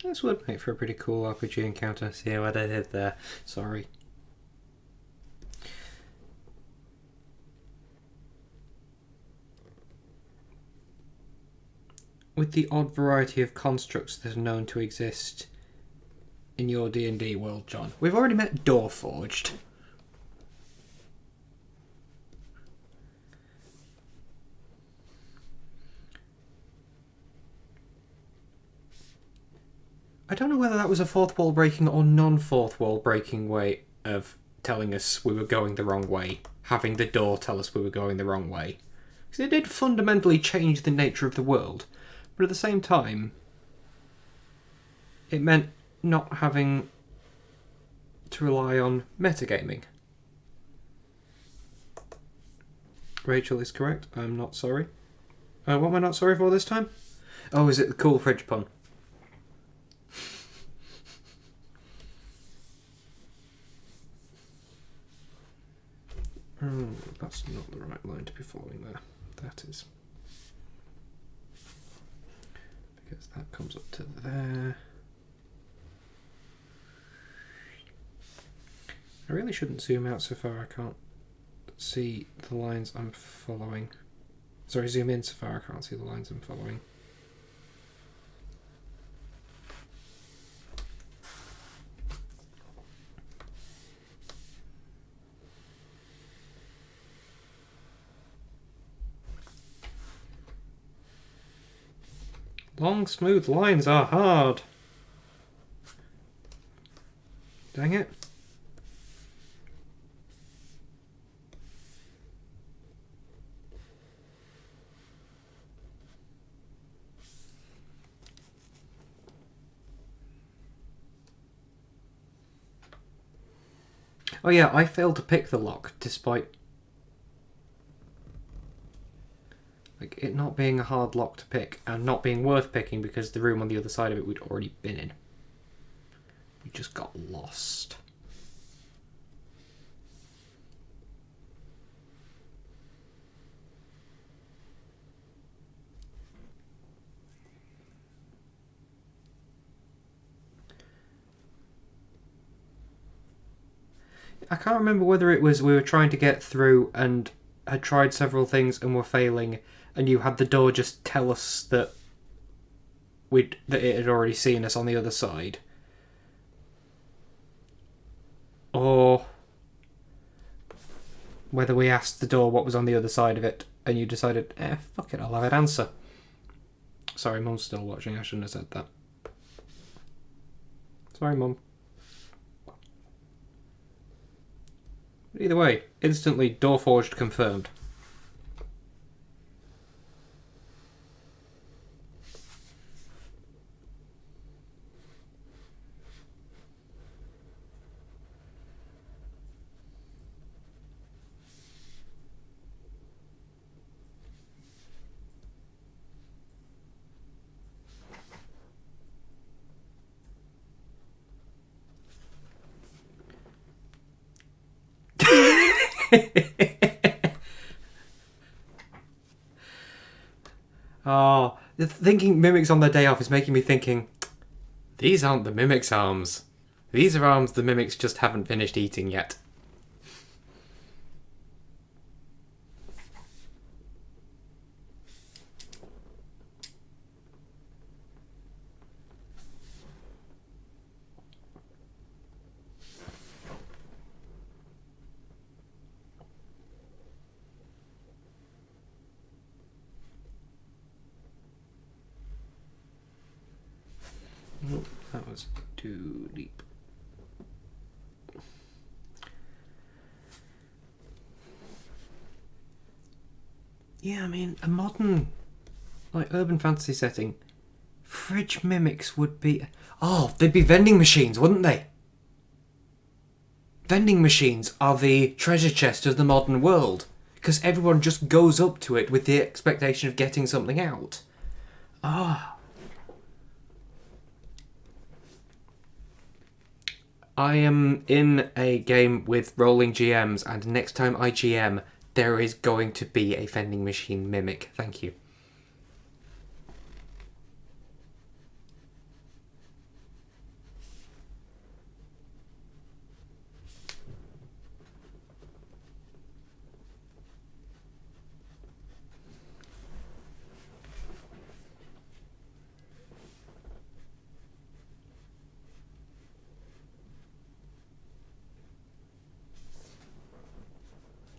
This would make for a pretty cool RPG encounter. See what I did there. Sorry. With the odd variety of constructs that are known to exist in your D&D world, John. We've already met Doorforged. I don't know whether that was a fourth wall breaking or non-fourth wall breaking way of telling us we were going the wrong way. Having the door tell us we were going the wrong way. Because it did fundamentally change the nature of the world. But at the same time, it meant not having to rely on metagaming. Rachel is correct. I'm not sorry. What am I not sorry for this time? Oh, is it the cool fridge pun? Oh, that's not the right line to be following there. That is. Because that comes up to there. I really shouldn't zoom out so far I can't see the lines I'm following. Sorry, zoom in so far I can't see the lines I'm following. Long, smooth lines are hard. Dang it. Oh yeah, I failed to pick the lock despite it not being a hard lock to pick and not being worth picking because the room on the other side of it we'd already been in. We just got lost. I can't remember whether it was we were trying to get through and had tried several things and were failing, and you had the door just tell us that that it had already seen us on the other side. Or whether we asked the door what was on the other side of it, and you decided, fuck it, I'll have it answer. Sorry, Mum's still watching, I shouldn't have said that. Sorry, Mum. Either way, instantly Doorforged confirmed. Oh, thinking mimics on their day off is making me thinking, these aren't the mimics' arms. These are arms the mimics just haven't finished eating yet. Oh, that was too deep. Yeah, I mean, a modern, urban fantasy setting Fridge mimics would be... Oh, they'd be vending machines, wouldn't they? Vending machines are the treasure chest of the modern world, because everyone just goes up to it with the expectation of getting something out. Ah. I am in a game with rolling GMs, and next time I GM, there is going to be a vending machine mimic. Thank you.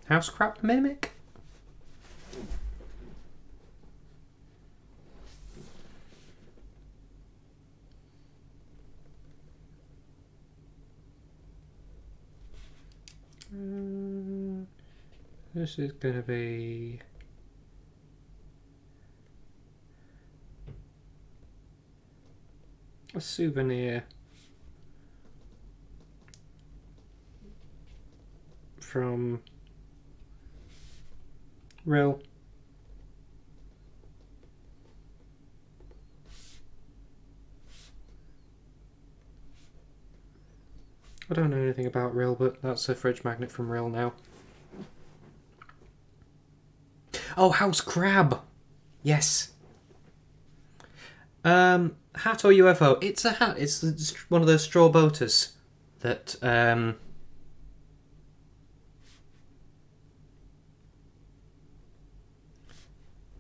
House crap mimic? This is going to be... a souvenir from Rill. I don't know anything about Rill, but that's a fridge magnet from Rill now. Oh, House Crab! Yes. Hat or UFO? It's a hat. It's one of those straw boaters that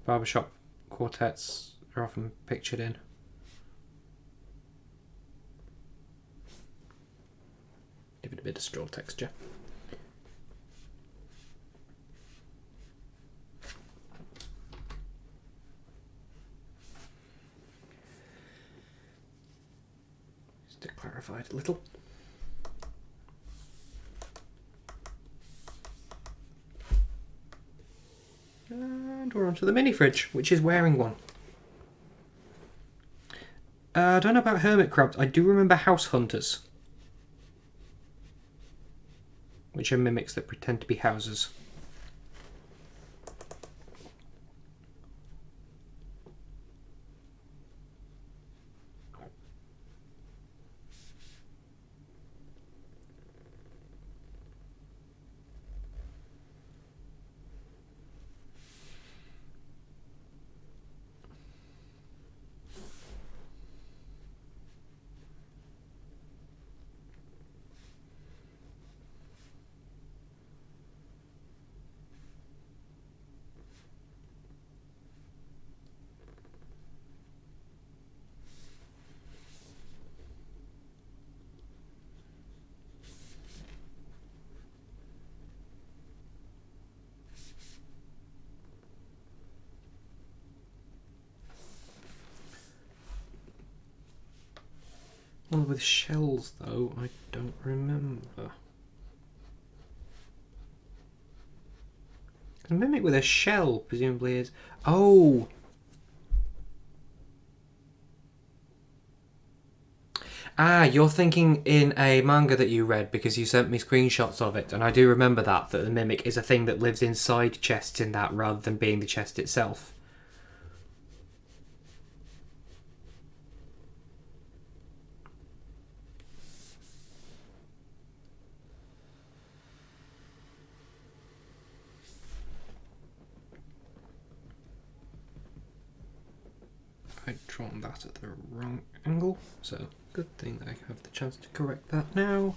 barbershop quartets are often pictured in. Give it a bit of straw texture. Just to clarify it a little. And we're onto the mini fridge, which is wearing one. I don't know about hermit crabs. I do remember house hunters, which are mimics that pretend to be houses. One with shells, though, I don't remember. A mimic with a shell, presumably, is... Oh! Ah, you're thinking in a manga that you read because you sent me screenshots of it, and I do remember that the mimic is a thing that lives inside chests in that rather than being the chest itself. I'd drawn that at the wrong angle, so good thing I have the chance to correct that now.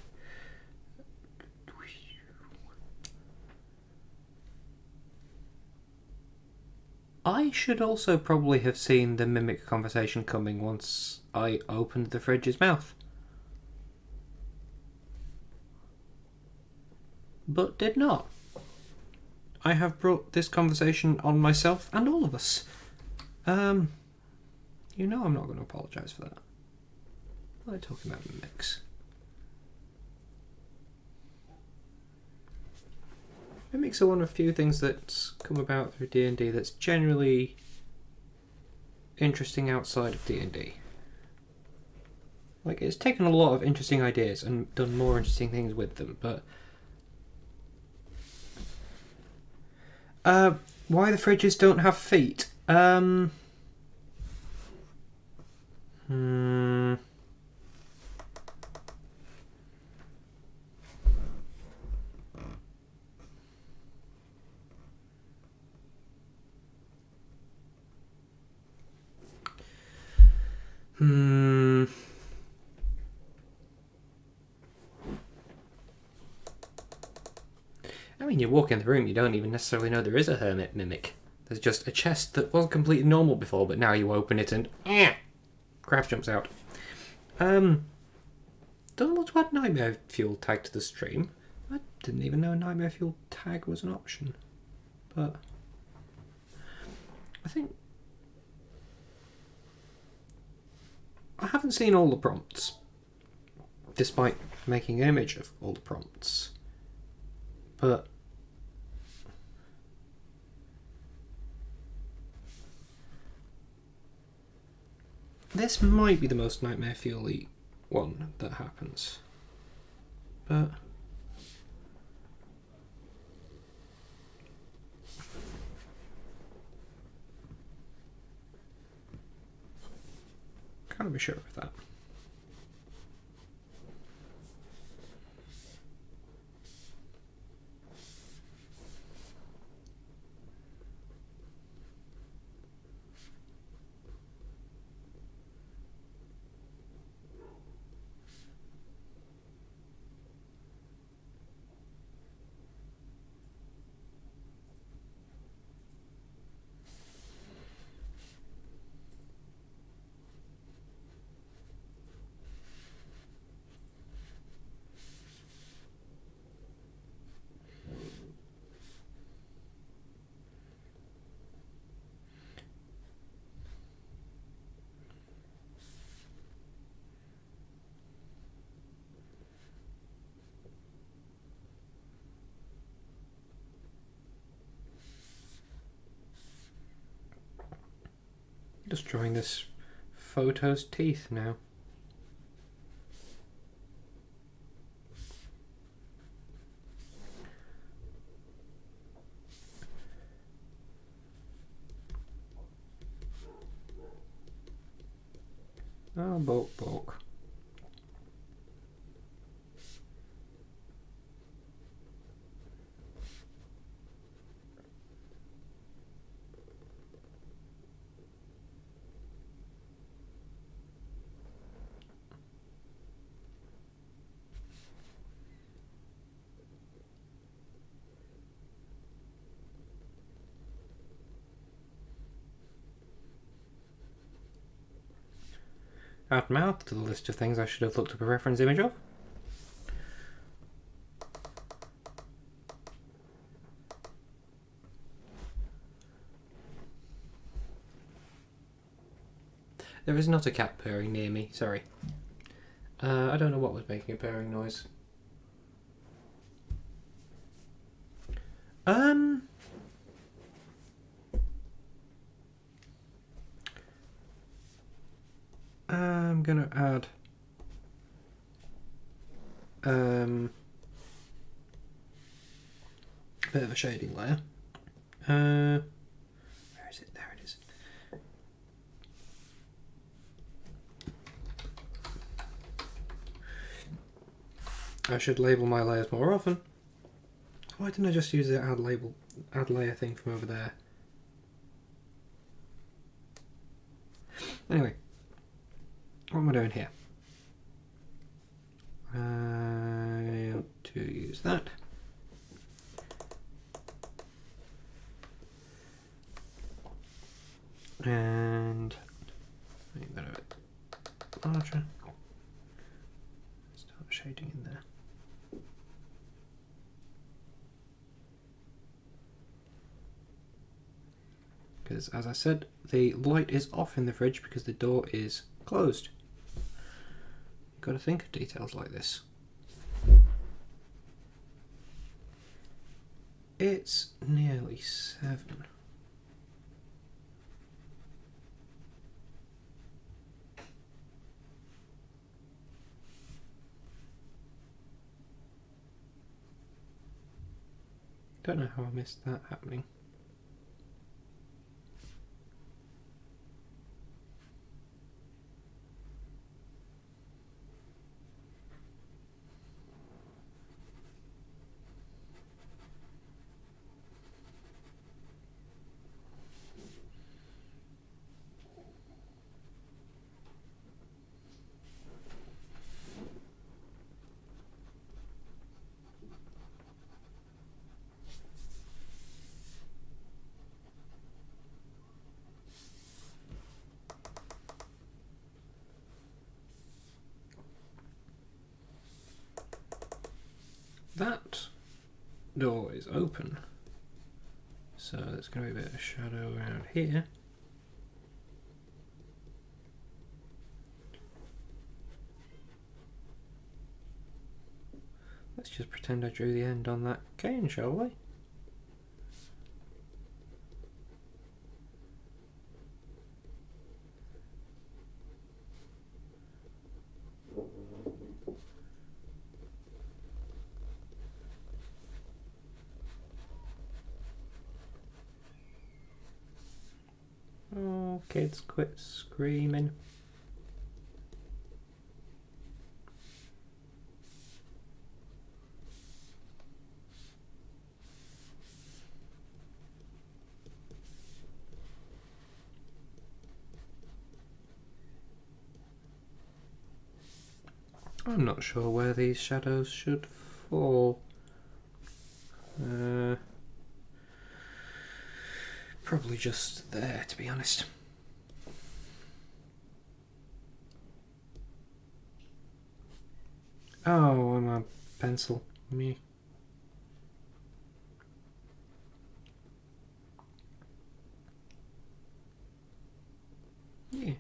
I should also probably have seen the mimic conversation coming once I opened the fridge's mouth, but did not. I have brought this conversation on myself and all of us. You know I'm not going to apologise for that. I like talking about mimics. Mimics are one of a few things that's come about through D&D that's generally interesting outside of D&D. Like, it's taken a lot of interesting ideas and done more interesting things with them, but... why the fridges don't have feet? I mean, you walk in the room, you don't even necessarily know there is a hermit mimic. There's just a chest that was completely normal before, but now you open it and... crap jumps out. Don't want to add nightmare fuel tag to the stream. I didn't even know nightmare fuel tag was an option. But... I think... I haven't seen all the prompts, despite making an image of all the prompts. But... this might be the most nightmare fuel-y one that happens. But... can't be sure of that. Just drawing this photo's teeth now. Oh, bulk. Add mouth to the list of things I should have looked up a reference image of. There is not a cat purring near me, sorry. I don't know what was making a purring noise. I'm gonna add a bit of a shading layer. Where is it? There it is. I should label my layers more often. Why didn't I just use the add layer thing from over there? Anyway, what am I doing here? I want to use that. And make that a bit larger. Start shading in there. Because, as I said, the light is off in the fridge because the door is closed. You've got to think of details like this. It's nearly 7. Don't know how I missed that happening. That door is open, so there's going to be a bit of shadow around here. Let's just pretend I drew the end on that cane, shall we? Oh, kids, quit screaming. I'm not sure where these shadows should fall. Probably just there, to be honest. Oh, I'm a pencil. Me. Yeah.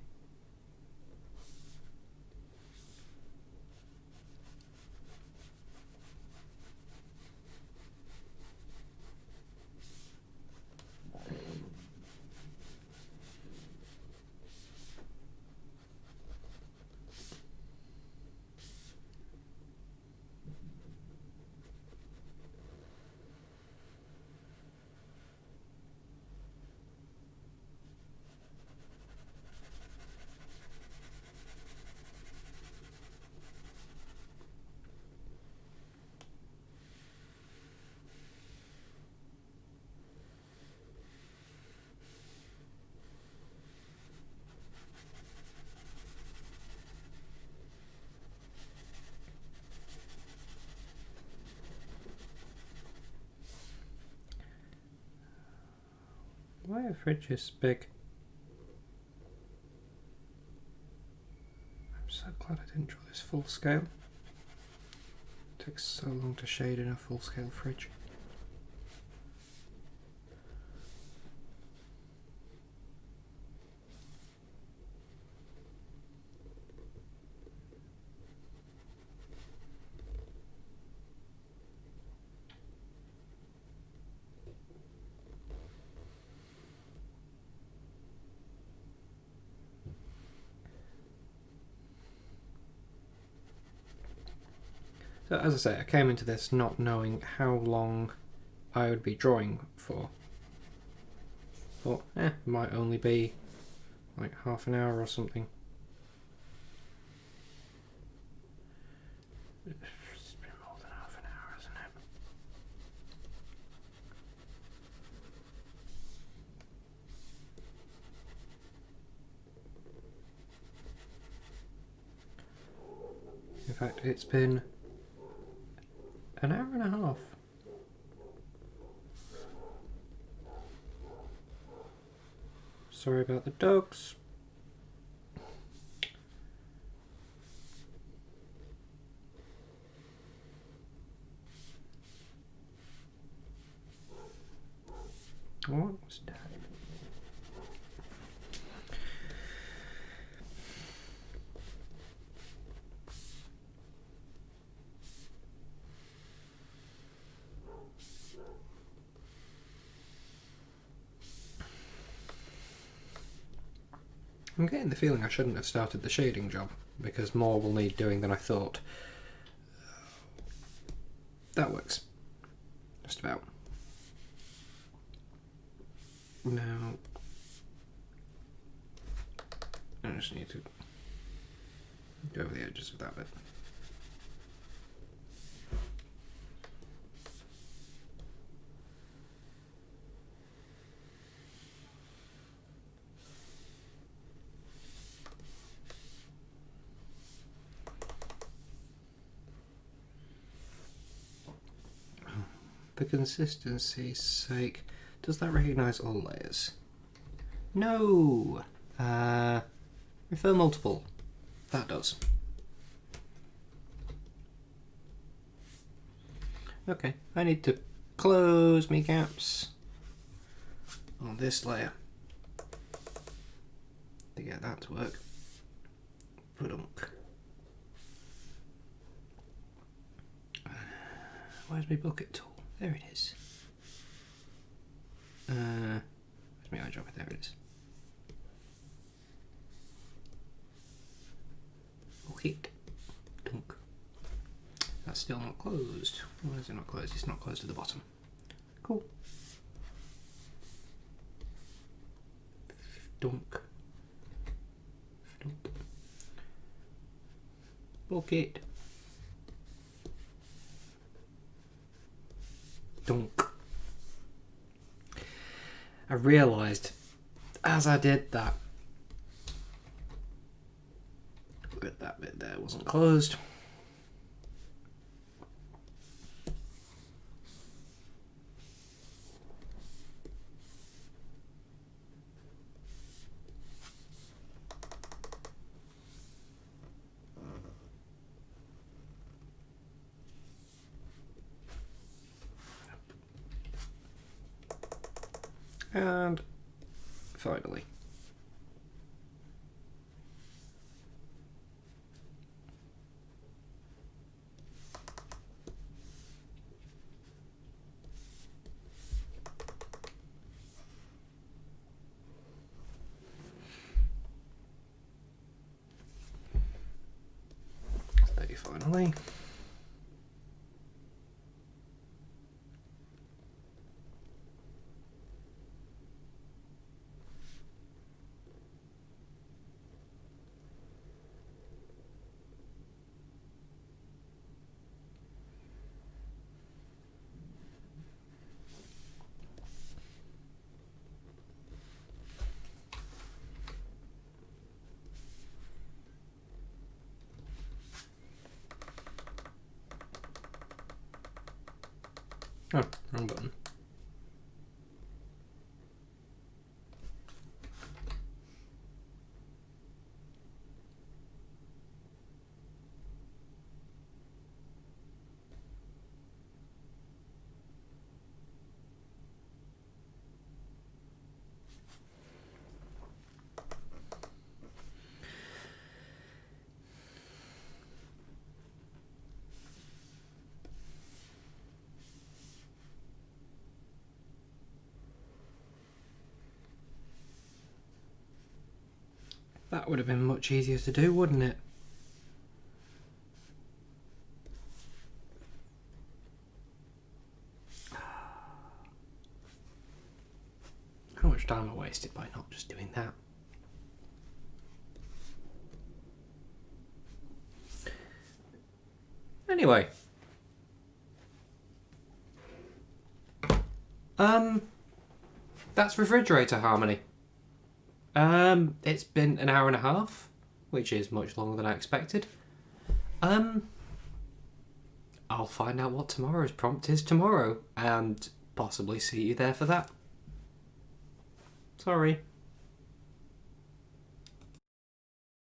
Why are fridges big? I'm so glad I didn't draw this full scale. It takes so long to shade in a full scale fridge. So as I say, I came into this not knowing how long I would be drawing for. Thought, it might only be like half an hour or something. It's been more than half an hour, hasn't it? In fact, it's been an hour and a half. Sorry about the dogs. What was that? I'm getting the feeling I shouldn't have started the shading job, because more will need doing than I thought. That works. Just about. Now, I just need to go over the edges of that bit. For consistency's sake, does that recognise all layers? No! Refer multiple. That does. Okay, I need to close me gaps on this layer to get that to work. Ba-dunk. Where's my bucket tool? There it is. Where's my eyedropper? There it is. Bucket. Dunk. That's still not closed. Why is it not closed? It's not closed at the bottom. Cool. Dunk. Dunk. Bucket. Dunk. I realised as I did that bit there wasn't closed. And finally, finally. Oh, wrong button. That would have been much easier to do, wouldn't it? How much time I wasted by not just doing that. Anyway. That's refrigerator harmony. It's been an hour and a half, which is much longer than I expected. I'll find out what tomorrow's prompt is tomorrow, and possibly see you there for that. Sorry.